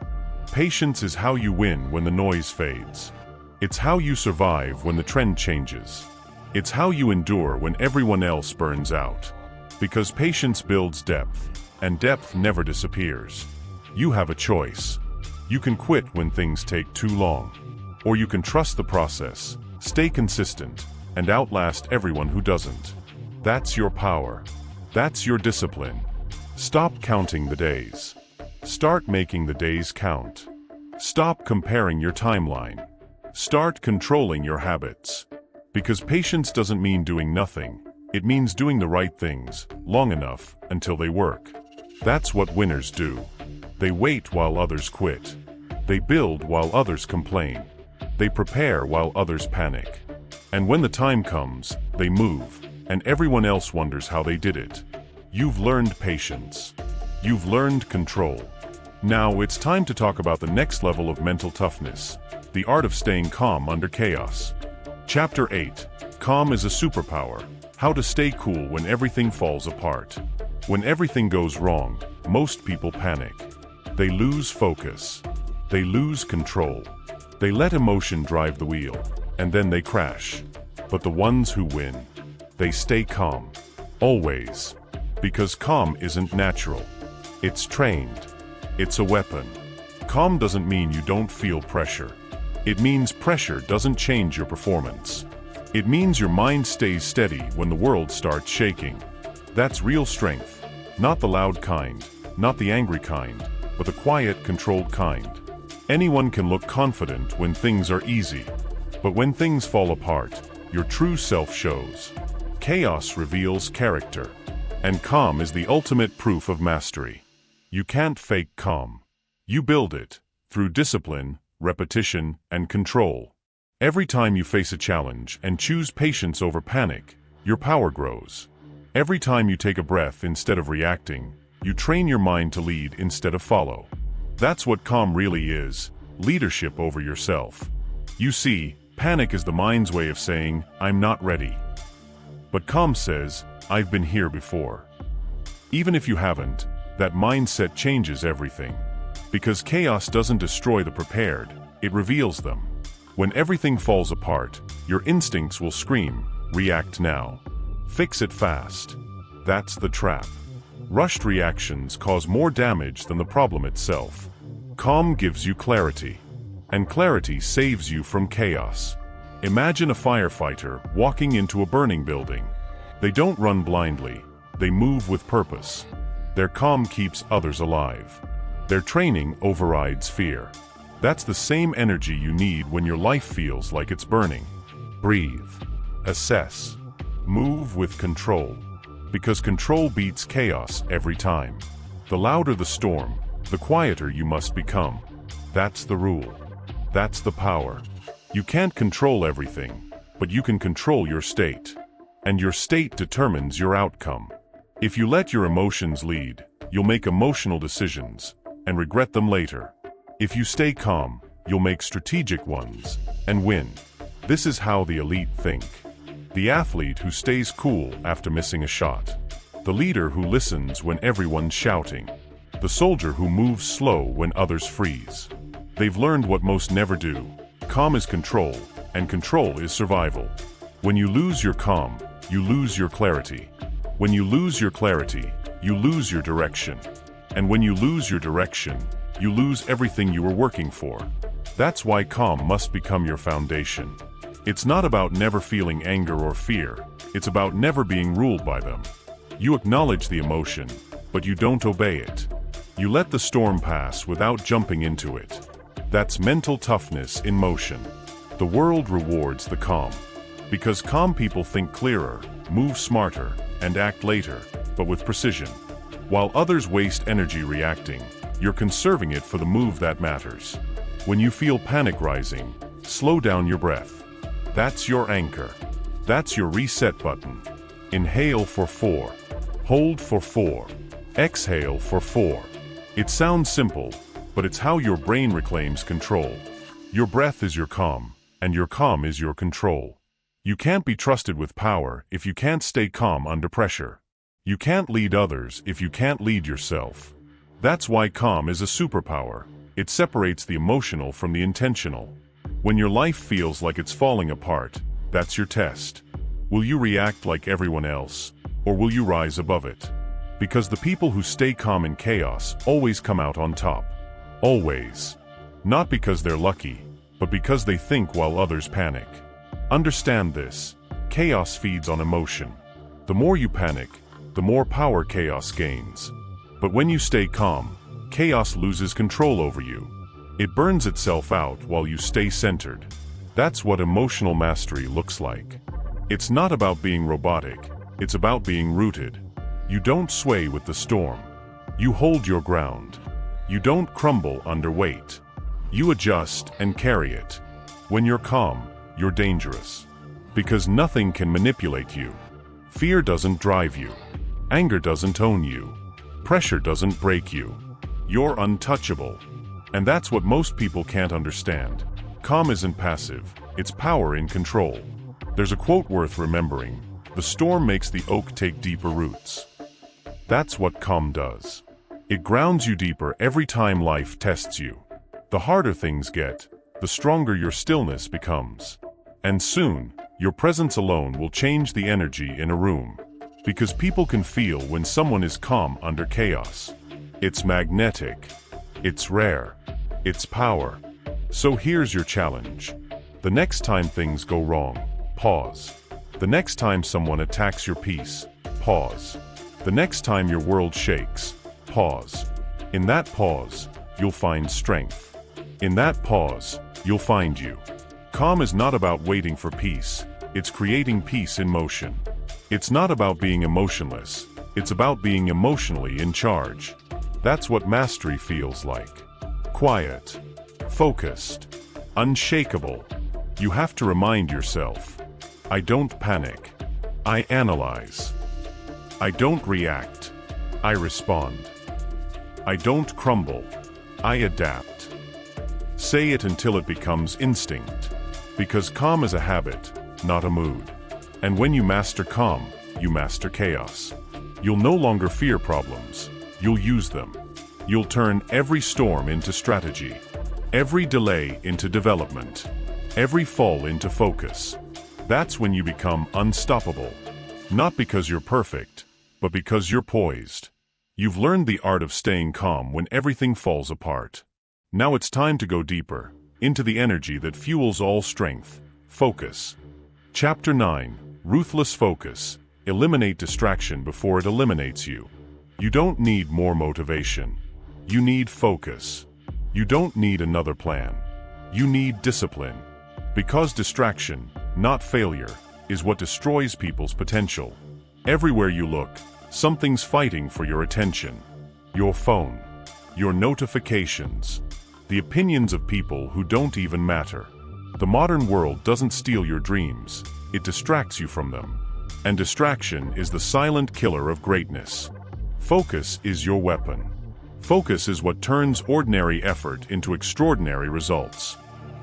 Patience is how you win when the noise fades. It's how you survive when the trend changes. It's how you endure when everyone else burns out. Because patience builds depth, and depth never disappears. You have a choice. You can quit when things take too long. Or you can trust the process, stay consistent, and outlast everyone who doesn't. That's your power. That's your discipline. Stop counting the days. Start making the days count. Stop comparing your timeline. Start controlling your habits. Because patience doesn't mean doing nothing. It means doing the right things, long enough, until they work. That's what winners do. They wait while others quit. They build while others complain. They prepare while others panic. And when the time comes, they move, and everyone else wonders how they did it. You've learned patience. You've learned control. Now it's time to talk about the next level of mental toughness, the art of staying calm under chaos. Chapter 8. Calm is a superpower. How to stay cool when everything falls apart. When everything goes wrong, most people panic. They lose focus. They lose control. They let emotion drive the wheel, and then they crash. But the ones who win, they stay calm. Always. Because calm isn't natural. It's trained. It's a weapon. Calm doesn't mean you don't feel pressure. It means pressure doesn't change your performance. It means your mind stays steady when the world starts shaking. That's real strength. Not the loud kind, not the angry kind, but the quiet, controlled kind. Anyone can look confident when things are easy. But when things fall apart, your true self shows. Chaos reveals character. And calm is the ultimate proof of mastery. You can't fake calm. You build it, through discipline, repetition, and control. Every time you face a challenge and choose patience over panic, your power grows. Every time you take a breath instead of reacting, you train your mind to lead instead of follow. That's what calm really is, leadership over yourself. You see, panic is the mind's way of saying, I'm not ready. But calm says, I've been here before. Even if you haven't, that mindset changes everything. Because chaos doesn't destroy the prepared, it reveals them. When everything falls apart, your instincts will scream, react now. Fix it fast. That's the trap. Rushed reactions cause more damage than the problem itself. Calm gives you clarity. And clarity saves you from chaos. Imagine a firefighter walking into a burning building. They don't run blindly. They move with purpose. Their calm keeps others alive. Their training overrides fear. That's the same energy you need when your life feels like it's burning. Breathe. Assess. Move with control. Because control beats chaos every time. The louder the storm, the quieter you must become. That's the rule. That's the power. You can't control everything, but you can control your state. And your state determines your outcome. If you let your emotions lead, you'll make emotional decisions and regret them later. If you stay calm, you'll make strategic ones and win. This is how the elite think. The athlete who stays cool after missing a shot. The leader who listens when everyone's shouting. The soldier who moves slow when others freeze. They've learned what most never do. Calm is control, and control is survival. When you lose your calm, you lose your clarity. When you lose your clarity, you lose your direction. And when you lose your direction, you lose everything you were working for. That's why calm must become your foundation. It's not about never feeling anger or fear. It's about never being ruled by them. You acknowledge the emotion, but you don't obey it. You let the storm pass without jumping into it. That's mental toughness in motion. The world rewards the calm. Because calm people think clearer, move smarter, and act later, but with precision. While others waste energy reacting, you're conserving it for the move that matters. When you feel panic rising, slow down your breath. That's your anchor. That's your reset button. Inhale for 4. Hold for 4. Exhale for 4. It sounds simple, but it's how your brain reclaims control. Your breath is your calm, and your calm is your control. You can't be trusted with power if you can't stay calm under pressure. You can't lead others if you can't lead yourself. That's why calm is a superpower. It separates the emotional from the intentional. When your life feels like it's falling apart, that's your test. Will you react like everyone else, or will you rise above it? Because the people who stay calm in chaos always come out on top. Always. Not because they're lucky, but because they think while others panic. Understand this. Chaos feeds on emotion. The more you panic, the more power chaos gains. But when you stay calm, chaos loses control over you. It burns itself out while you stay centered. That's what emotional mastery looks like. It's not about being robotic, it's about being rooted. You don't sway with the storm. You hold your ground. You don't crumble under weight. You adjust and carry it. When you're calm, you're dangerous. Because nothing can manipulate you. Fear doesn't drive you. Anger doesn't own you. Pressure doesn't break you. You're untouchable. And that's what most people can't understand. Calm isn't passive, it's power in control. There's a quote worth remembering: "The storm makes the oak take deeper roots." That's what calm does. It grounds you deeper every time life tests you. The harder things get, the stronger your stillness becomes. And soon, your presence alone will change the energy in a room. Because people can feel when someone is calm under chaos. It's magnetic. It's rare. It's power. So here's your challenge. The next time things go wrong, pause. The next time someone attacks your peace, pause. The next time your world shakes, pause. In that pause, you'll find strength. In that pause, you'll find you. Calm is not about waiting for peace. It's creating peace in motion. It's not about being emotionless. It's about being emotionally in charge. That's what mastery feels like. Quiet. Focused. Unshakable. You have to remind yourself. I don't panic. I analyze. I don't react. I respond. I don't crumble. I adapt. Say it until it becomes instinct. Because calm is a habit, not a mood. And when you master calm, you master chaos. You'll no longer fear problems. You'll use them. You'll turn every storm into strategy. Every delay into development. Every fall into focus. That's when you become unstoppable. Not because you're perfect, but because you're poised. You've learned the art of staying calm when everything falls apart. Now it's time to go deeper, into the energy that fuels all strength. Focus. Chapter 9. Ruthless focus. Eliminate distraction before it eliminates you. You don't need more motivation. You need focus. You don't need another plan. You need discipline. Because distraction, not failure, is what destroys people's potential. Everywhere you look, something's fighting for your attention. Your phone. Your notifications. The opinions of people who don't even matter. The modern world doesn't steal your dreams. It distracts you from them. And distraction is the silent killer of greatness. Focus is your weapon. Focus is what turns ordinary effort into extraordinary results.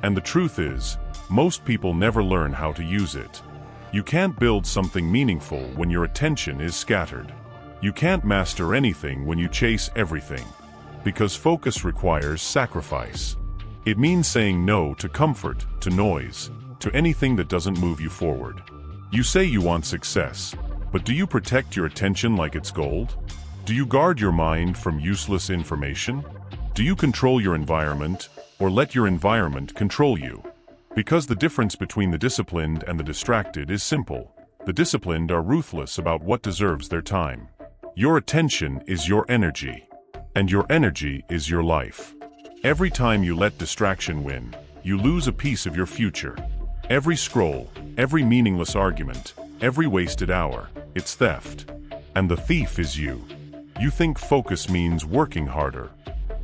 And the truth is, most people never learn how to use it. You can't build something meaningful when your attention is scattered. You can't master anything when you chase everything. Because focus requires sacrifice. It means saying no to comfort, to noise, to anything that doesn't move you forward. You say you want success, but do you protect your attention like it's gold? Do you guard your mind from useless information? Do you control your environment, or let your environment control you? Because the difference between the disciplined and the distracted is simple. The disciplined are ruthless about what deserves their time. Your attention is your energy, and your energy is your life. Every time you let distraction win, you lose a piece of your future. Every scroll, every meaningless argument, every wasted hour, it's theft. And the thief is you. You think focus means working harder.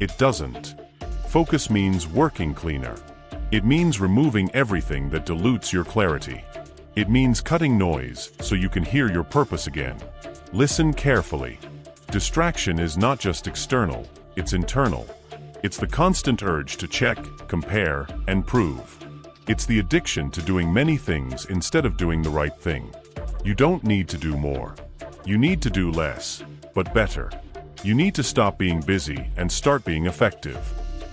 It doesn't. Focus means working cleaner. It means removing everything that dilutes your clarity. It means cutting noise so you can hear your purpose again. Listen carefully. Distraction is not just external, it's internal. It's the constant urge to check, compare, and prove. It's the addiction to doing many things instead of doing the right thing. You don't need to do more. You need to do less, but better. You need to stop being busy and start being effective.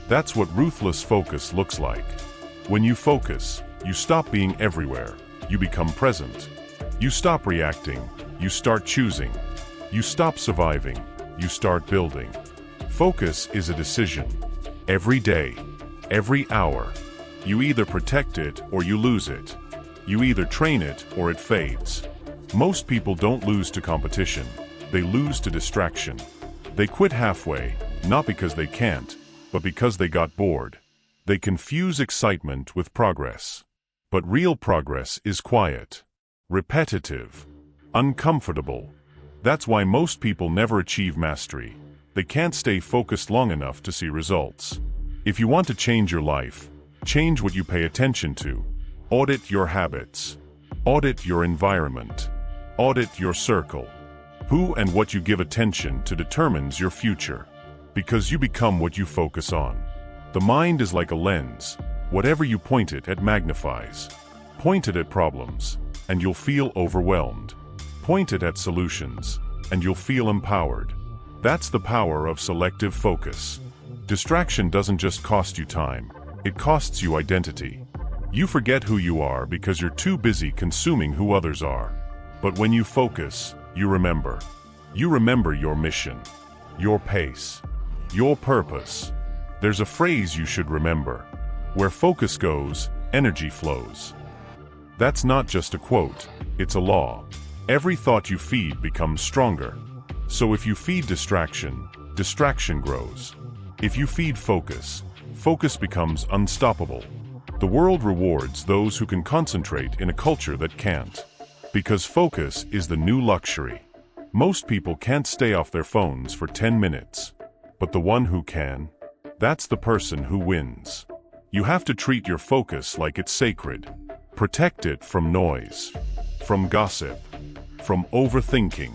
That's what ruthless focus looks like. When you focus, you stop being everywhere. You become present. You stop reacting. You start choosing. You stop surviving. You start building. Focus is a decision. Every day, every hour. You either protect it or you lose it. You either train it or it fades. Most people don't lose to competition. They lose to distraction. They quit halfway, not because they can't, but because they got bored. They confuse excitement with progress. But real progress is quiet, repetitive, uncomfortable. That's why most people never achieve mastery. They can't stay focused long enough to see results. If you want to change your life, change what you pay attention to. Audit your habits. Audit your environment. Audit your circle. Who and what you give attention to determines your future. Because you become what you focus on. The mind is like a lens. Whatever you point it at magnifies. Point it at problems, and you'll feel overwhelmed. Point it at solutions, and you'll feel empowered. That's the power of selective focus. Distraction doesn't just cost you time, it costs you identity. You forget who you are because you're too busy consuming who others are. But when you focus, you remember. You remember your mission, your pace, your purpose. There's a phrase you should remember. Where focus goes, energy flows. That's not just a quote, it's a law. Every thought you feed becomes stronger. So if you feed distraction, distraction grows. If you feed focus, focus becomes unstoppable. The world rewards those who can concentrate in a culture that can't. Because focus is the new luxury. Most people can't stay off their phones for 10 minutes. But the one who can, that's the person who wins. You have to treat your focus like it's sacred. Protect it from noise, from gossip, from overthinking,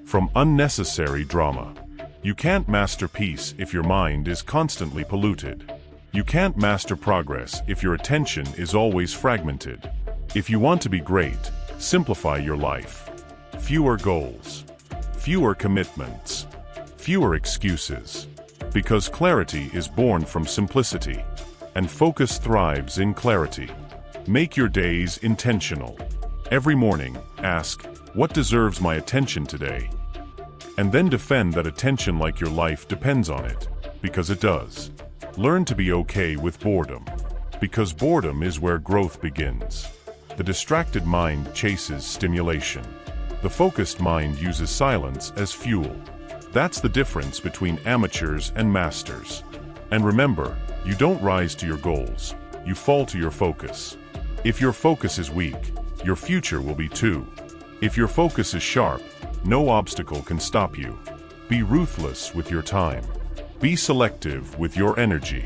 from unnecessary drama. You can't master peace if your mind is constantly polluted. You can't master progress if your attention is always fragmented. If you want to be great, simplify your life. Fewer goals, fewer commitments, fewer excuses. Because clarity is born from simplicity, and focus thrives in clarity. Make your days intentional. Every morning, ask, what deserves my attention today? And then defend that attention like your life depends on it, because it does. Learn to be okay with boredom, because boredom is where growth begins. The distracted mind chases stimulation. The focused mind uses silence as fuel. That's the difference between amateurs and masters. And remember, you don't rise to your goals, you fall to your focus. If your focus is weak, your future will be too. If your focus is sharp, no obstacle can stop you. Be ruthless with your time. Be selective with your energy.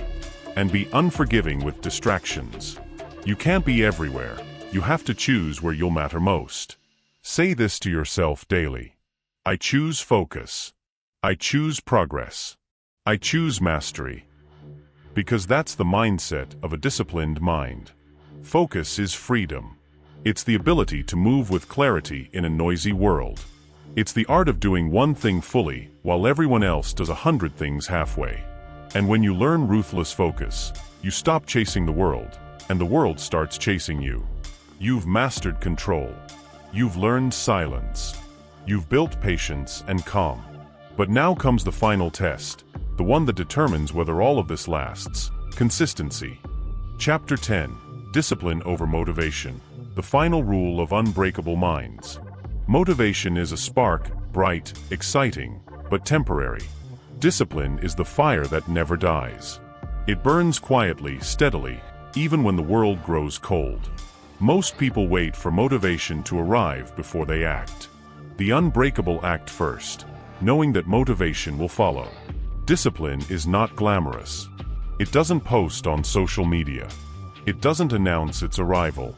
And be unforgiving with distractions. You can't be everywhere. You have to choose where you'll matter most. Say this to yourself daily. I choose focus. I choose progress. I choose mastery. Because that's the mindset of a disciplined mind. Focus is freedom. It's the ability to move with clarity in a noisy world. It's the art of doing one thing fully while everyone else does 100 things halfway. And when you learn ruthless focus, you stop chasing the world, and the world starts chasing you. You've mastered control. You've learned silence. You've built patience and calm. But now comes the final test, the one that determines whether all of this lasts. Consistency. Chapter 10. Discipline over motivation. The final rule of unbreakable minds. Motivation is a spark, bright, exciting, but temporary. Discipline is the fire that never dies. It burns quietly, steadily, even when the world grows cold. Most people wait for motivation to arrive before they act. The unbreakable act first, knowing that motivation will follow. Discipline is not glamorous. It doesn't post on social media. It doesn't announce its arrival.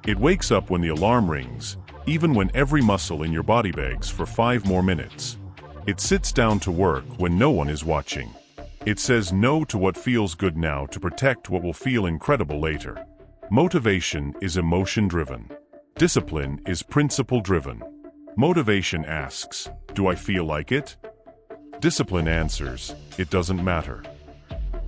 It wakes up when the alarm rings, even when every muscle in your body begs for 5 more minutes. It sits down to work when no one is watching. It says no to what feels good now to protect what will feel incredible later. Motivation is emotion-driven. Discipline is principle-driven. Motivation asks, "Do I feel like it?" Discipline answers, "It doesn't matter."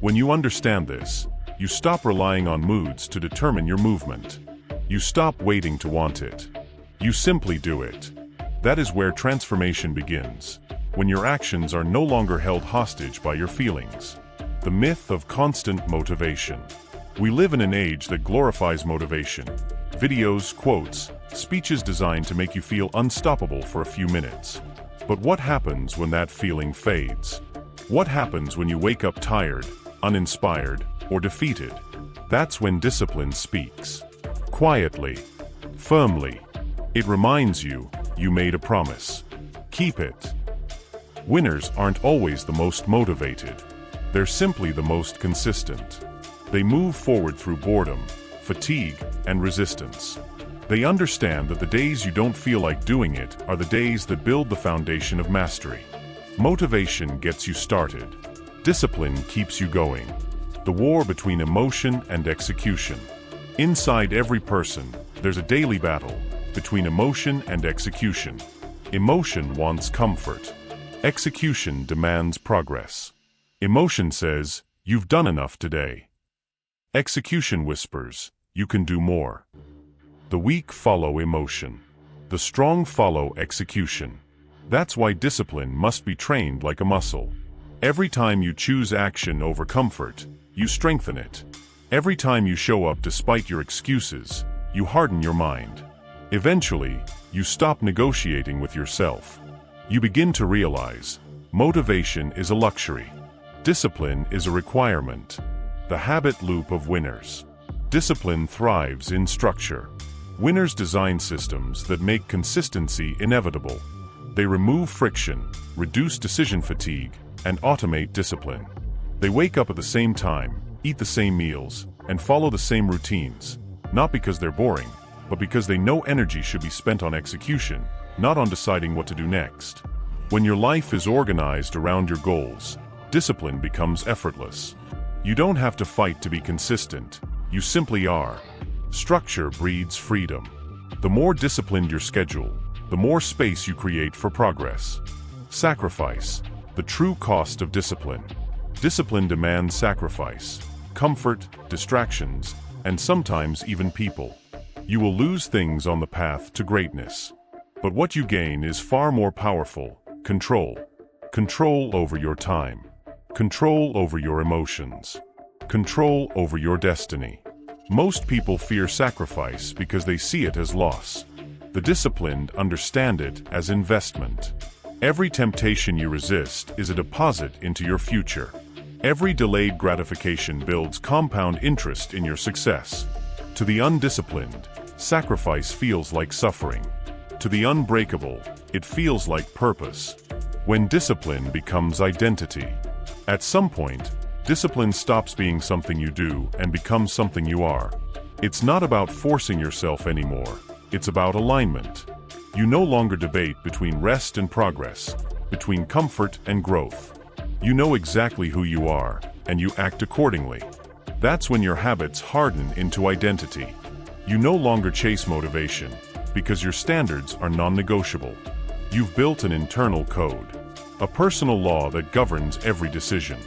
When you understand this, you stop relying on moods to determine your movement. You stop waiting to want it. You simply do it. That is where transformation begins, when your actions are no longer held hostage by your feelings. The myth of constant motivation. We live in an age that glorifies motivation. Videos, quotes, speeches designed to make you feel unstoppable for a few minutes. But what happens when that feeling fades? What happens when you wake up tired, uninspired, or defeated? That's when discipline speaks. Quietly, firmly. It reminds you, you made a promise. Keep it. Winners aren't always the most motivated. They're simply the most consistent. They move forward through boredom, fatigue, and resistance. They understand that the days you don't feel like doing it are the days that build the foundation of mastery. Motivation gets you started. Discipline keeps you going. The war between emotion and execution. Inside every person, there's a daily battle between emotion and execution. Emotion wants comfort. Execution demands progress. Emotion says, "You've done enough today." Execution whispers, "You can do more." The weak follow emotion. The strong follow execution. That's why discipline must be trained like a muscle. Every time you choose action over comfort, you strengthen it. Every time you show up despite your excuses, you harden your mind. Eventually, you stop negotiating with yourself. You begin to realize, motivation is a luxury. Discipline is a requirement. The habit loop of winners. Discipline thrives in structure. Winners design systems that make consistency inevitable. They remove friction, reduce decision fatigue, and automate discipline. They wake up at the same time, eat the same meals, and follow the same routines, not because they're boring, but because they know energy should be spent on execution, not on deciding what to do next. When your life is organized around your goals, discipline becomes effortless. You don't have to fight to be consistent, you simply are. Structure breeds freedom. The more disciplined your schedule, the more space you create for progress. Sacrifice, the true cost of discipline. Discipline demands sacrifice, comfort, distractions, and sometimes even people. You will lose things on the path to greatness. But what you gain is far more powerful: control. Control over your time. Control over your emotions. Control over your destiny. Most people fear sacrifice because they see it as loss. The disciplined understand it as investment. Every temptation you resist is a deposit into your future. Every delayed gratification builds compound interest in your success. To the undisciplined, sacrifice feels like suffering. To the unbreakable, it feels like purpose. When discipline becomes identity. At some point, discipline stops being something you do and becomes something you are. It's not about forcing yourself anymore. It's about alignment. You no longer debate between rest and progress, between comfort and growth. You know exactly who you are, and you act accordingly. That's when your habits harden into identity. You no longer chase motivation, because your standards are non-negotiable. You've built an internal code, a personal law that governs every decision.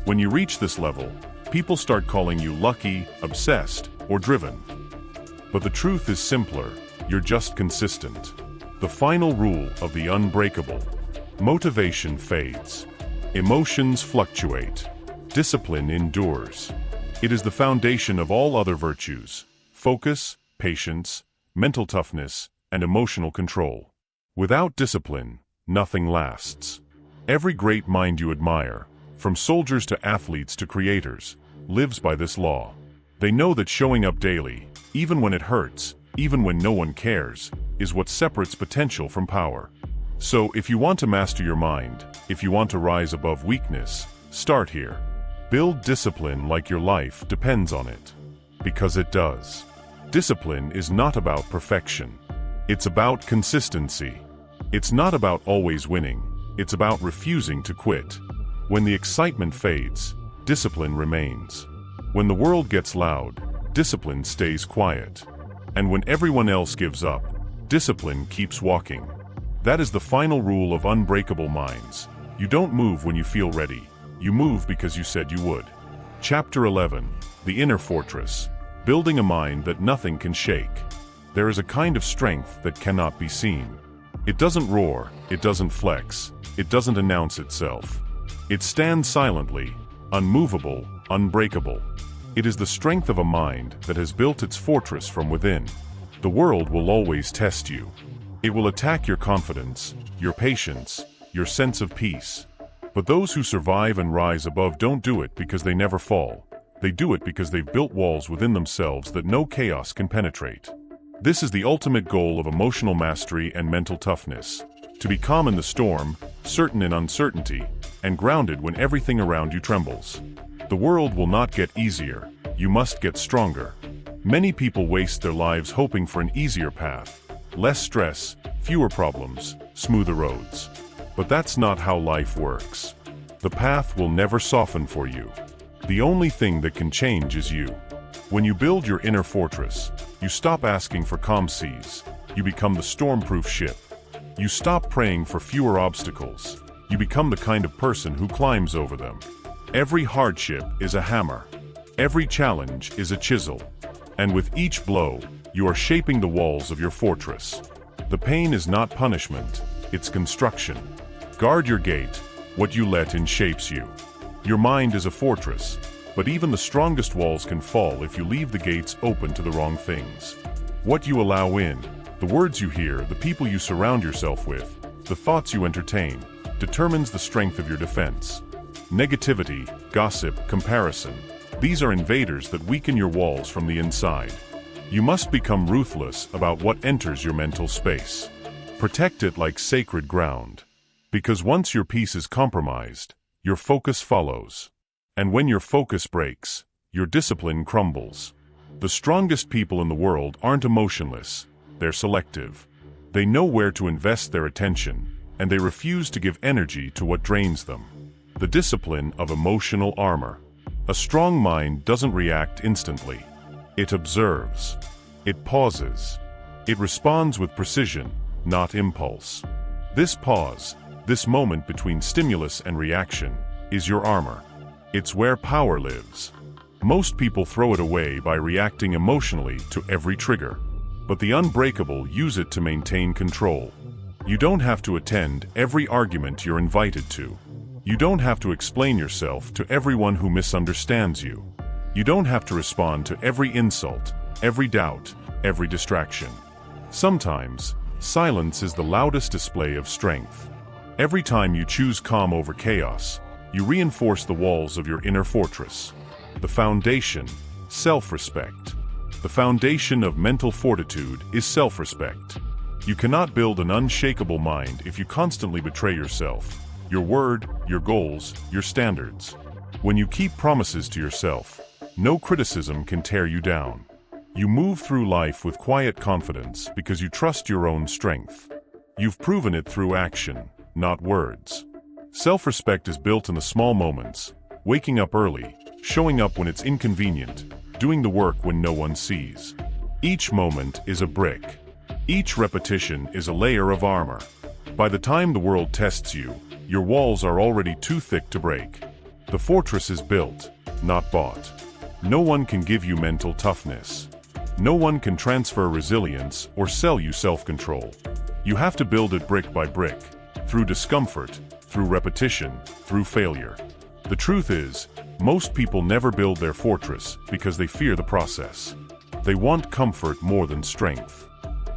When you reach this level, people start calling you lucky, obsessed, or driven. But the truth is simpler: you're just consistent. The final rule of the unbreakable. Motivation fades. Emotions fluctuate. Discipline endures. It is the foundation of all other virtues: focus, patience, mental toughness, and emotional control. Without discipline, nothing lasts. Every great mind you admire, from soldiers to athletes to creators, lives by this law. They know that showing up daily, even when it hurts, even when no one cares, is what separates potential from power. So, if you want to master your mind, if you want to rise above weakness, start here. Build discipline like your life depends on it. Because it does. Discipline is not about perfection. It's about consistency. It's not about always winning. It's about refusing to quit. When the excitement fades, discipline remains. When the world gets loud, discipline stays quiet. And when everyone else gives up, discipline keeps walking. That is the final rule of unbreakable minds. You don't move when you feel ready. You move because you said you would. Chapter 11. The Inner Fortress. Building a mind that nothing can shake. There is a kind of strength that cannot be seen. It doesn't roar, it doesn't flex, it doesn't announce itself. It stands silently, unmovable, unbreakable. It is the strength of a mind that has built its fortress from within. The world will always test you. It will attack your confidence, your patience, your sense of peace. But those who survive and rise above don't do it because they never fall. They do it because they've built walls within themselves that no chaos can penetrate. This is the ultimate goal of emotional mastery and mental toughness. To be calm in the storm, certain in uncertainty, and grounded when everything around you trembles. The world will not get easier. You must get stronger. Many people waste their lives hoping for an easier path. Less stress, fewer problems, smoother roads. But that's not how life works. The path will never soften for you. The only thing that can change is you. When you build your inner fortress, you stop asking for calm seas. You become the storm-proof ship. You stop praying for fewer obstacles. You become the kind of person who climbs over them. Every hardship is a hammer. Every challenge is a chisel. And with each blow, you are shaping the walls of your fortress. The pain is not punishment, it's construction. Guard your gate. What you let in shapes you. Your mind is a fortress, but even the strongest walls can fall if you leave the gates open to the wrong things. What you allow in, the words you hear, the people you surround yourself with, the thoughts you entertain, determines the strength of your defense. Negativity, gossip, comparison, these are invaders that weaken your walls from the inside. You must become ruthless about what enters your mental space. Protect it like sacred ground. Because once your peace is compromised, your focus follows. And when your focus breaks, your discipline crumbles. The strongest people in the world aren't emotionless, they're selective. They know where to invest their attention, and they refuse to give energy to what drains them. The discipline of emotional armor. A strong mind doesn't react instantly. It observes. It pauses. It responds with precision, not impulse. This pause, this moment between stimulus and reaction, is your armor. It's where power lives. Most people throw it away by reacting emotionally to every trigger. But the unbreakable use it to maintain control. You don't have to attend every argument you're invited to. You don't have to explain yourself to everyone who misunderstands you. You don't have to respond to every insult, every doubt, every distraction. Sometimes, silence is the loudest display of strength. Every time you choose calm over chaos, you reinforce the walls of your inner fortress. The foundation, self-respect. The foundation of mental fortitude is self-respect. You cannot build an unshakable mind if you constantly betray yourself, your word, your goals, your standards. When you keep promises to yourself, no criticism can tear you down. You move through life with quiet confidence because you trust your own strength. You've proven it through action, not words. Self-respect is built in the small moments, waking up early, showing up when it's inconvenient, doing the work when no one sees. Each moment is a brick. Each repetition is a layer of armor. By the time the world tests you, your walls are already too thick to break. The fortress is built, not bought. No one can give you mental toughness. No one can transfer resilience or sell you self-control. You have to build it brick by brick, through discomfort, through repetition, through failure. The truth is, most people never build their fortress because they fear the process. They want comfort more than strength.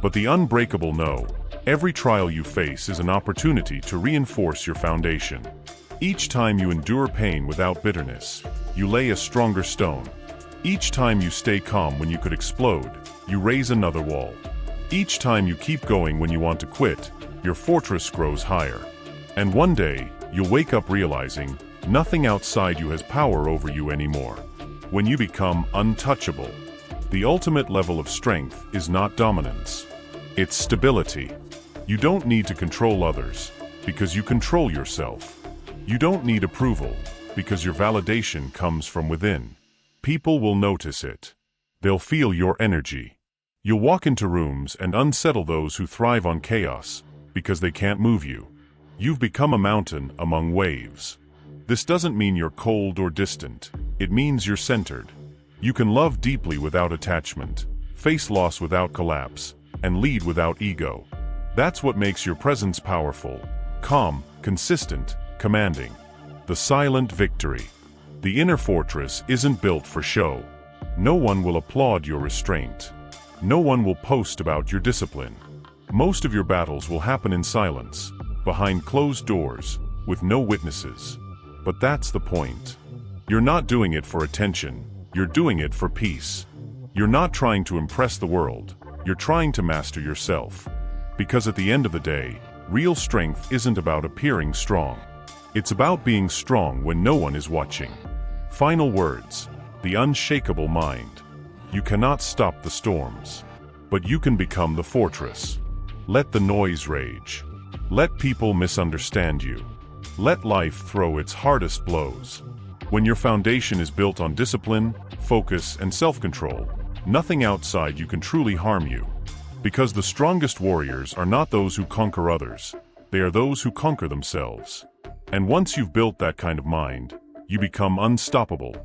But the unbreakable know, every trial you face is an opportunity to reinforce your foundation. Each time you endure pain without bitterness, you lay a stronger stone. Each time you stay calm when you could explode, you raise another wall. Each time you keep going when you want to quit, your fortress grows higher. And one day, you'll wake up realizing, nothing outside you has power over you anymore. When you become untouchable, the ultimate level of strength is not dominance. It's stability. You don't need to control others, because you control yourself. You don't need approval, because your validation comes from within. People will notice it. They'll feel your energy. You'll walk into rooms and unsettle those who thrive on chaos, because they can't move you. You've become a mountain among waves. This doesn't mean you're cold or distant. It means you're centered. You can love deeply without attachment, face loss without collapse, and lead without ego. That's what makes your presence powerful, calm, consistent, commanding. The silent victory. The inner fortress isn't built for show. No one will applaud your restraint. No one will post about your discipline. Most of your battles will happen in silence, behind closed doors, with no witnesses. But that's the point. You're not doing it for attention, you're doing it for peace. You're not trying to impress the world, you're trying to master yourself. Because at the end of the day, real strength isn't about appearing strong. It's about being strong when no one is watching. Final words. The unshakable mind. You cannot stop the storms, but you can become the fortress. Let the noise rage. Let people misunderstand you. Let life throw its hardest blows. When your foundation is built on discipline, focus, and self-control, nothing outside you can truly harm you. Because the strongest warriors are not those who conquer others, they are those who conquer themselves. And once you've built that kind of mind, you become unstoppable.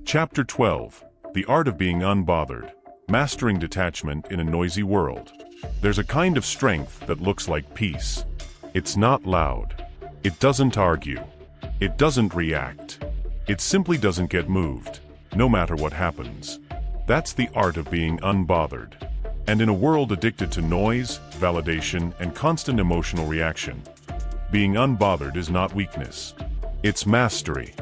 Chapter 12. The Art of Being Unbothered. Mastering Detachment in a Noisy World. There's a kind of strength that looks like peace. It's not loud. It doesn't argue. It doesn't react. It simply doesn't get moved, no matter what happens. That's the art of being unbothered. And in a world addicted to noise, validation, and constant emotional reaction, being unbothered is not weakness. It's mastery.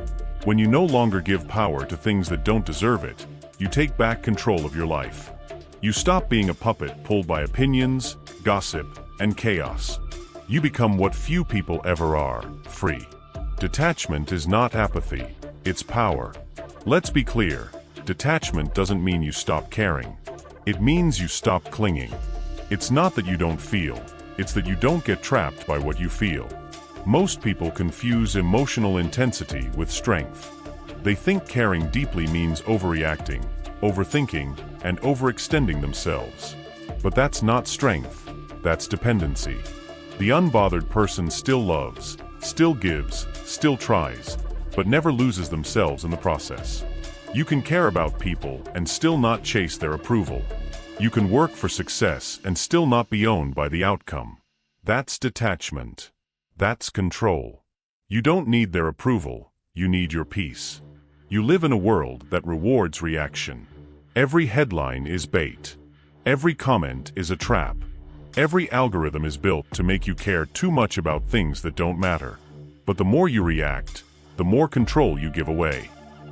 When you no longer give power to things that don't deserve it, you take back control of your life. You stop being a puppet pulled by opinions, gossip, and chaos. You become what few people ever are, free. Detachment is not apathy, it's power. Let's be clear, detachment doesn't mean you stop caring. It means you stop clinging. It's not that you don't feel, it's that you don't get trapped by what you feel. Most people confuse emotional intensity with strength. They think caring deeply means overreacting, overthinking, and overextending themselves. But that's not strength, that's dependency. The unbothered person still loves, still gives, still tries, but never loses themselves in the process. You can care about people and still not chase their approval. You can work for success and still not be owned by the outcome. That's detachment. That's control. You don't need their approval, you need your peace. You live in a world that rewards reaction. Every headline is bait. Every comment is a trap. Every algorithm is built to make you care too much about things that don't matter. But the more you react, the more control you give away.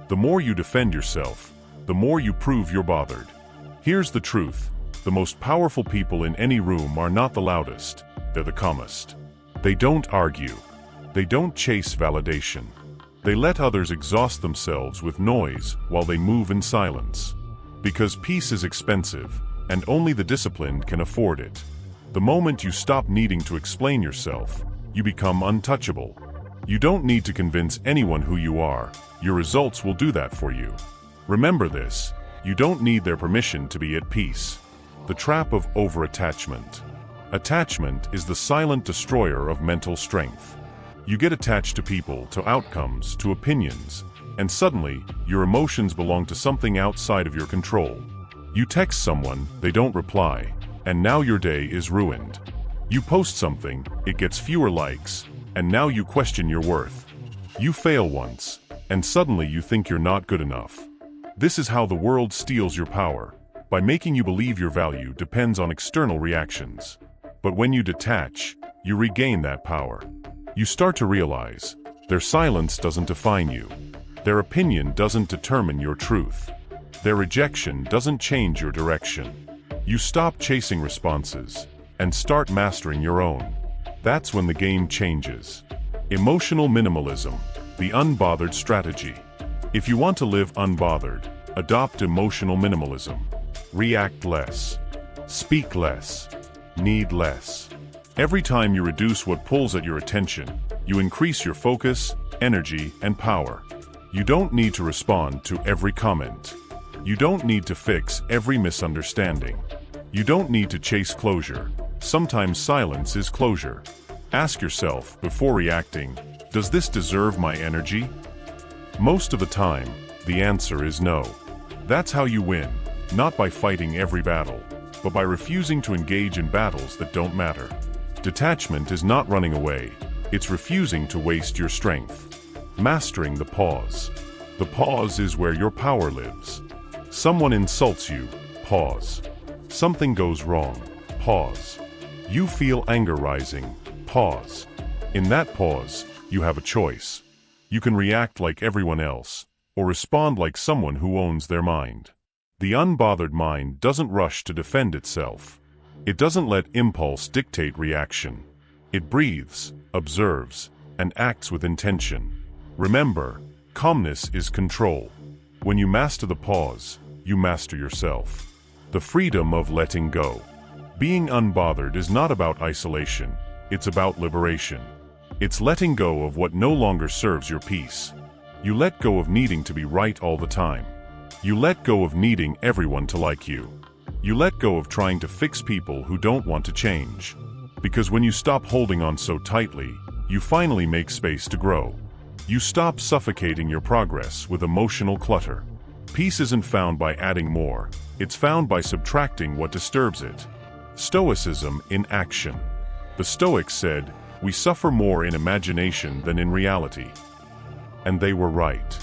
The more you defend yourself, the more you prove you're bothered. Here's the truth. The most powerful people in any room are not the loudest, they're the calmest. They don't argue. They don't chase validation. They let others exhaust themselves with noise while they move in silence. Because peace is expensive, and only the disciplined can afford it. The moment you stop needing to explain yourself, you become untouchable. You don't need to convince anyone who you are. Your results will do that for you. Remember this, you don't need their permission to be at peace. The trap of over-attachment. Attachment is the silent destroyer of mental strength. You get attached to people, to outcomes, to opinions, and suddenly, your emotions belong to something outside of your control. You text someone, they don't reply, and now your day is ruined. You post something, it gets fewer likes, and now you question your worth. You fail once, and suddenly you think you're not good enough. This is how the world steals your power, by making you believe your value depends on external reactions. But when you detach, you regain that power. You start to realize, their silence doesn't define you. Their opinion doesn't determine your truth. Their rejection doesn't change your direction. You stop chasing responses, and start mastering your own. That's when the game changes. Emotional minimalism, the unbothered strategy. If you want to live unbothered, adopt emotional minimalism. React less. Speak less. Need less. Every time you reduce what pulls at your attention, you increase your focus, energy, and power. You don't need to respond to every comment. You don't need to fix every misunderstanding. You don't need to chase closure. Sometimes silence is closure. Ask yourself, before reacting, does this deserve my energy? Most of the time, the answer is no. That's how you win, not by fighting every battle, but by refusing to engage in battles that don't matter. Detachment is not running away, it's refusing to waste your strength. Mastering the pause. The pause is where your power lives. Someone insults you, pause. Something goes wrong, pause. You feel anger rising, pause. In that pause, you have a choice. You can react like everyone else, or respond like someone who owns their mind. The unbothered mind doesn't rush to defend itself. It doesn't let impulse dictate reaction. It breathes, observes, and acts with intention. Remember, calmness is control. When you master the pause, you master yourself. The freedom of letting go. Being unbothered is not about isolation, it's about liberation. It's letting go of what no longer serves your peace. You let go of needing to be right all the time. You let go of needing everyone to like you. You let go of trying to fix people who don't want to change. Because when you stop holding on so tightly, you finally make space to grow. You stop suffocating your progress with emotional clutter. Peace isn't found by adding more, it's found by subtracting what disturbs it. Stoicism in action. The Stoics said, "We suffer more in imagination than in reality." And they were right.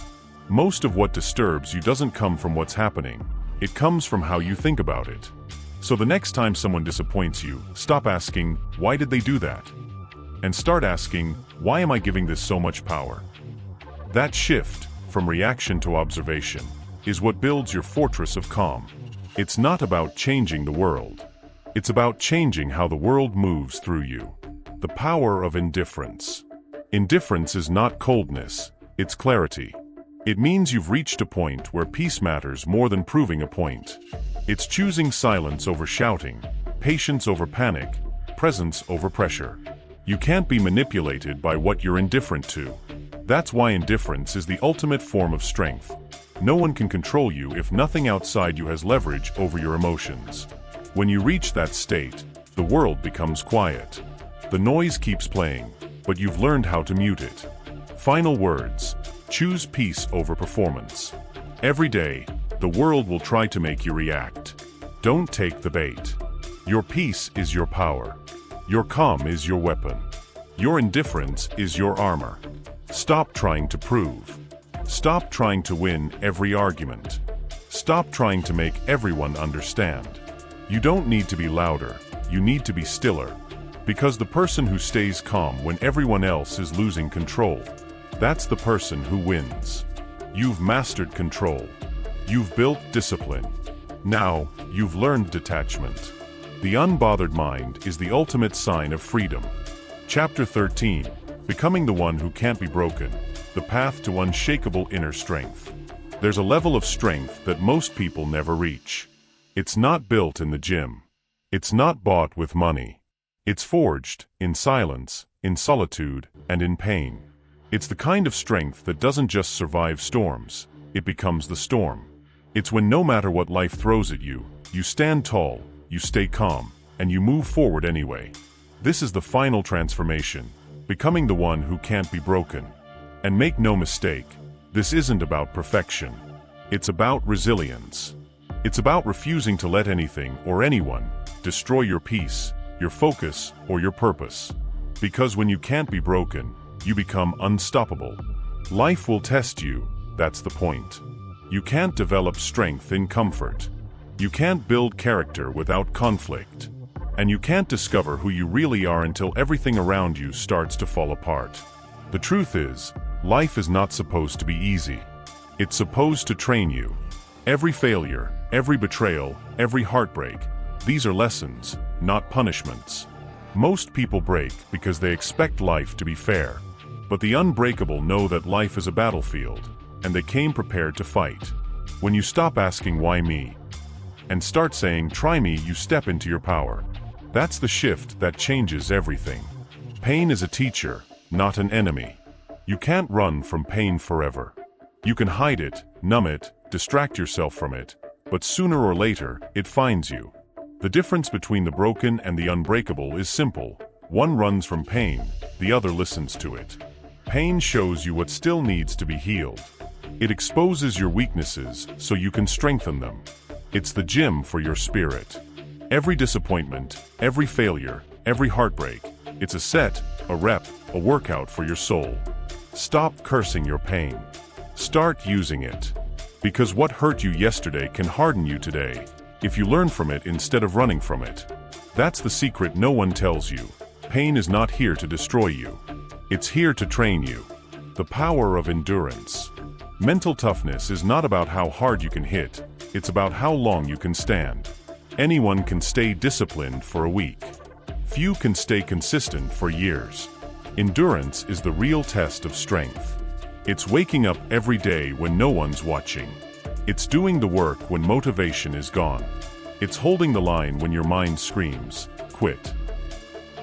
Most of what disturbs you doesn't come from what's happening, it comes from how you think about it. So the next time someone disappoints you, stop asking, "Why did they do that?" And start asking, "Why am I giving this so much power?" That shift, from reaction to observation, is what builds your fortress of calm. It's not about changing the world. It's about changing how the world moves through you. The power of indifference. Indifference is not coldness, it's clarity. It means you've reached a point where peace matters more than proving a point. It's choosing silence over shouting, patience over panic, presence over pressure. You can't be manipulated by what you're indifferent to. That's why indifference is the ultimate form of strength. No one can control you if nothing outside you has leverage over your emotions. When you reach that state, the world becomes quiet. The noise keeps playing, but you've learned how to mute it. Final words. Choose peace over performance. Every day, the world will try to make you react. Don't take the bait. Your peace is your power. Your calm is your weapon. Your indifference is your armor. Stop trying to prove. Stop trying to win every argument. Stop trying to make everyone understand. You don't need to be louder, you need to be stiller. Because the person who stays calm when everyone else is losing control, that's the person who wins. You've mastered control. You've built discipline. Now, you've learned detachment. The unbothered mind is the ultimate sign of freedom. Chapter 13. Becoming the one who can't be broken. The path to unshakable inner strength. There's a level of strength that most people never reach. It's not built in the gym. It's not bought with money. It's forged in silence, in solitude, and in pain. It's the kind of strength that doesn't just survive storms, it becomes the storm. It's when no matter what life throws at you, you stand tall, you stay calm, and you move forward anyway. This is the final transformation, becoming the one who can't be broken. And make no mistake, this isn't about perfection. It's about resilience. It's about refusing to let anything or anyone destroy your peace, your focus, or your purpose. Because when you can't be broken, you become unstoppable. Life will test you, that's the point. You can't develop strength in comfort. You can't build character without conflict. And you can't discover who you really are until everything around you starts to fall apart. The truth is, life is not supposed to be easy. It's supposed to train you. Every failure, every betrayal, every heartbreak, these are lessons, not punishments. Most people break because they expect life to be fair. But the unbreakable know that life is a battlefield, and they came prepared to fight. When you stop asking why me, and start saying try me, you step into your power. That's the shift that changes everything. Pain is a teacher, not an enemy. You can't run from pain forever. You can hide it, numb it, distract yourself from it, but sooner or later, it finds you. The difference between the broken and the unbreakable is simple. One runs from pain, the other listens to it. Pain shows you what still needs to be healed. It exposes your weaknesses so you can strengthen them. It's the gym for your spirit. Every disappointment, every failure, every heartbreak, it's a set, a rep, a workout for your soul. Stop cursing your pain. Start using it. Because what hurt you yesterday can harden you today, if you learn from it instead of running from it. That's the secret no one tells you. Pain is not here to destroy you. It's here to train you. The power of endurance. Mental toughness is not about how hard you can hit, it's about how long you can stand. Anyone can stay disciplined for a week. Few can stay consistent for years. Endurance is the real test of strength. It's waking up every day when no one's watching. It's doing the work when motivation is gone. It's holding the line when your mind screams, quit.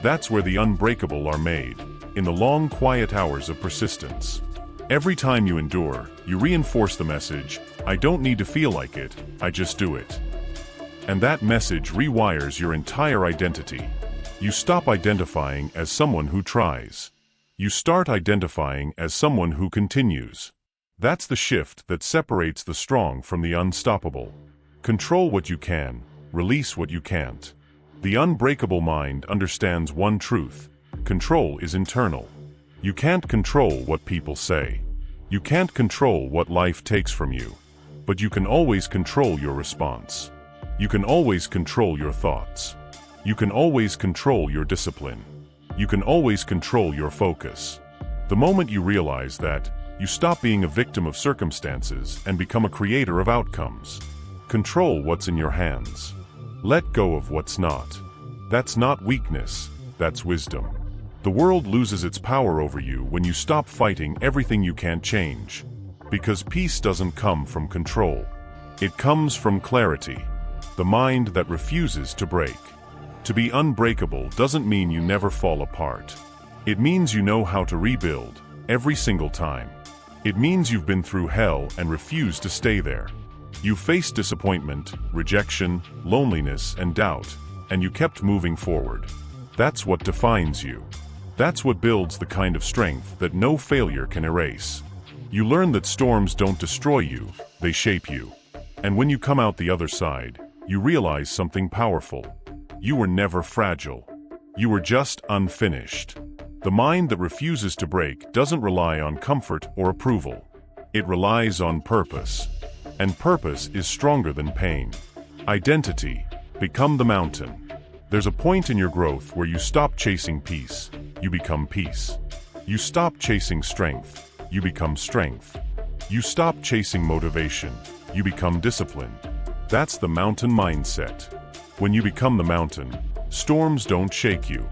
That's where the unbreakable are made, in the long, quiet hours of persistence. Every time you endure, you reinforce the message, I don't need to feel like it, I just do it. And that message rewires your entire identity. You stop identifying as someone who tries. You start identifying as someone who continues. That's the shift that separates the strong from the unstoppable. Control what you can, release what you can't. The unbreakable mind understands one truth: control is internal. You can't control what people say. You can't control what life takes from you. But you can always control your response. You can always control your thoughts. You can always control your discipline. You can always control your focus. The moment you realize that, you stop being a victim of circumstances and become a creator of outcomes. Control what's in your hands. Let go of what's not. That's not weakness, that's wisdom. The world loses its power over you when you stop fighting everything you can't change. Because peace doesn't come from control. It comes from clarity, the mind that refuses to break. To be unbreakable doesn't mean you never fall apart. It means you know how to rebuild, every single time. It means you've been through hell and refused to stay there. You faced disappointment, rejection, loneliness, and doubt, and you kept moving forward. That's what defines you. That's what builds the kind of strength that no failure can erase. You learn that storms don't destroy you, they shape you. And when you come out the other side, you realize something powerful. You were never fragile. You were just unfinished. The mind that refuses to break doesn't rely on comfort or approval. It relies on purpose. And purpose is stronger than pain. Identity. Become the mountain. There's a point in your growth where you stop chasing peace. You become peace. You stop chasing strength. You become strength. You stop chasing motivation. You become discipline. That's the mountain mindset. When you become the mountain, storms don't shake you.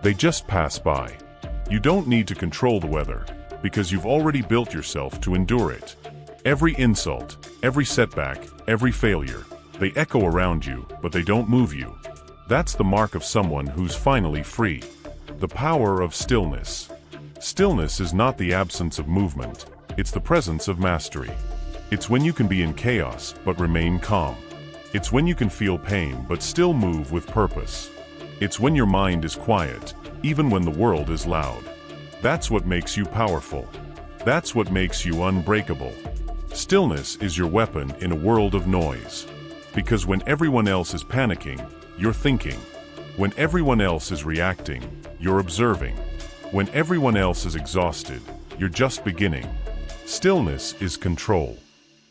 They just pass by. You don't need to control the weather, because you've already built yourself to endure it. Every insult, every setback, every failure, they echo around you, but they don't move you. That's the mark of someone who's finally free. The power of stillness. Stillness is not the absence of movement, it's the presence of mastery. It's when you can be in chaos but remain calm. It's when you can feel pain but still move with purpose. It's when your mind is quiet, even when the world is loud. That's what makes you powerful. That's what makes you unbreakable. Stillness is your weapon in a world of noise. Because when everyone else is panicking, you're thinking. When everyone else is reacting, you're observing. When everyone else is exhausted, you're just beginning. Stillness is control.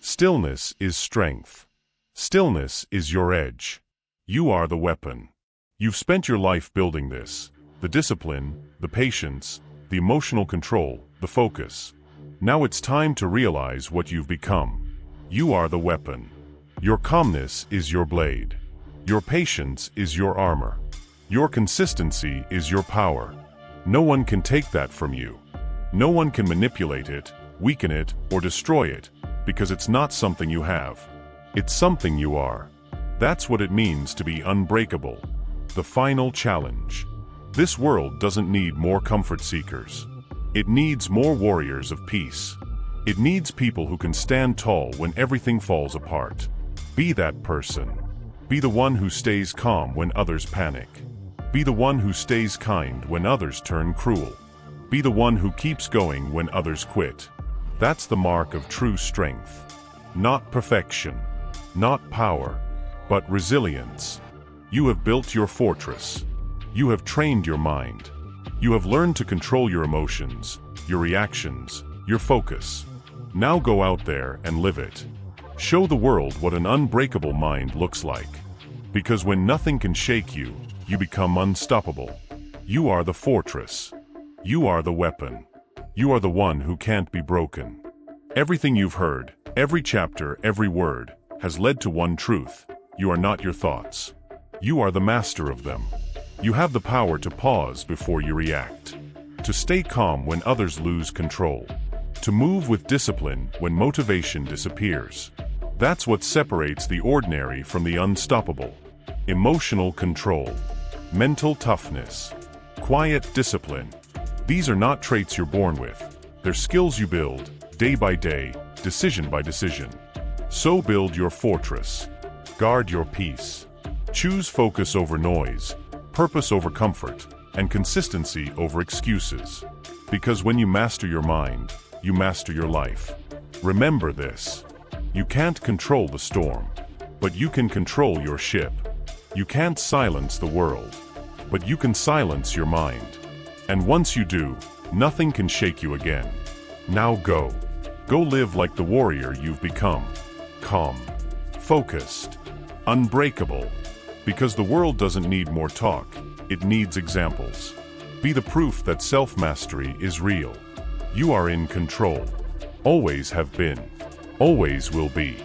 Stillness is strength. Stillness is your edge. You are the weapon. You've spent your life building this. The discipline, the patience, the emotional control, the focus. Now it's time to realize what you've become. You are the weapon. Your calmness is your blade. Your patience is your armor. Your consistency is your power. No one can take that from you. No one can manipulate it, weaken it, or destroy it, because it's not something you have. It's something you are. That's what it means to be unbreakable. The final challenge. This world doesn't need more comfort seekers. It needs more warriors of peace. It needs people who can stand tall when everything falls apart. Be that person. Be the one who stays calm when others panic. Be the one who stays kind when others turn cruel. Be the one who keeps going when others quit. That's the mark of true strength. Not perfection, not power, but resilience. You have built your fortress. You have trained your mind. You have learned to control your emotions, your reactions, your focus. Now go out there and live it. Show the world what an unbreakable mind looks like. Because when nothing can shake you, you become unstoppable. You are the fortress. You are the weapon. You are the one who can't be broken. Everything you've heard, every chapter, every word, has led to one truth. You are not your thoughts. You are the master of them. You have the power to pause before you react. To stay calm when others lose control. To move with discipline when motivation disappears. That's what separates the ordinary from the unstoppable. Emotional control. Mental toughness. Quiet discipline. These are not traits you're born with. They're skills you build, day by day, decision by decision. So build your fortress. Guard your peace. Choose focus over noise, purpose over comfort, and consistency over excuses. Because when you master your mind, you master your life. Remember this. You can't control the storm, but you can control your ship. You can't silence the world, but you can silence your mind. And once you do, nothing can shake you again. Now go. Go live like the warrior you've become. Calm, focused, unbreakable. Because the world doesn't need more talk, it needs examples. Be the proof that self-mastery is real. You are in control. Always have been. Always will be.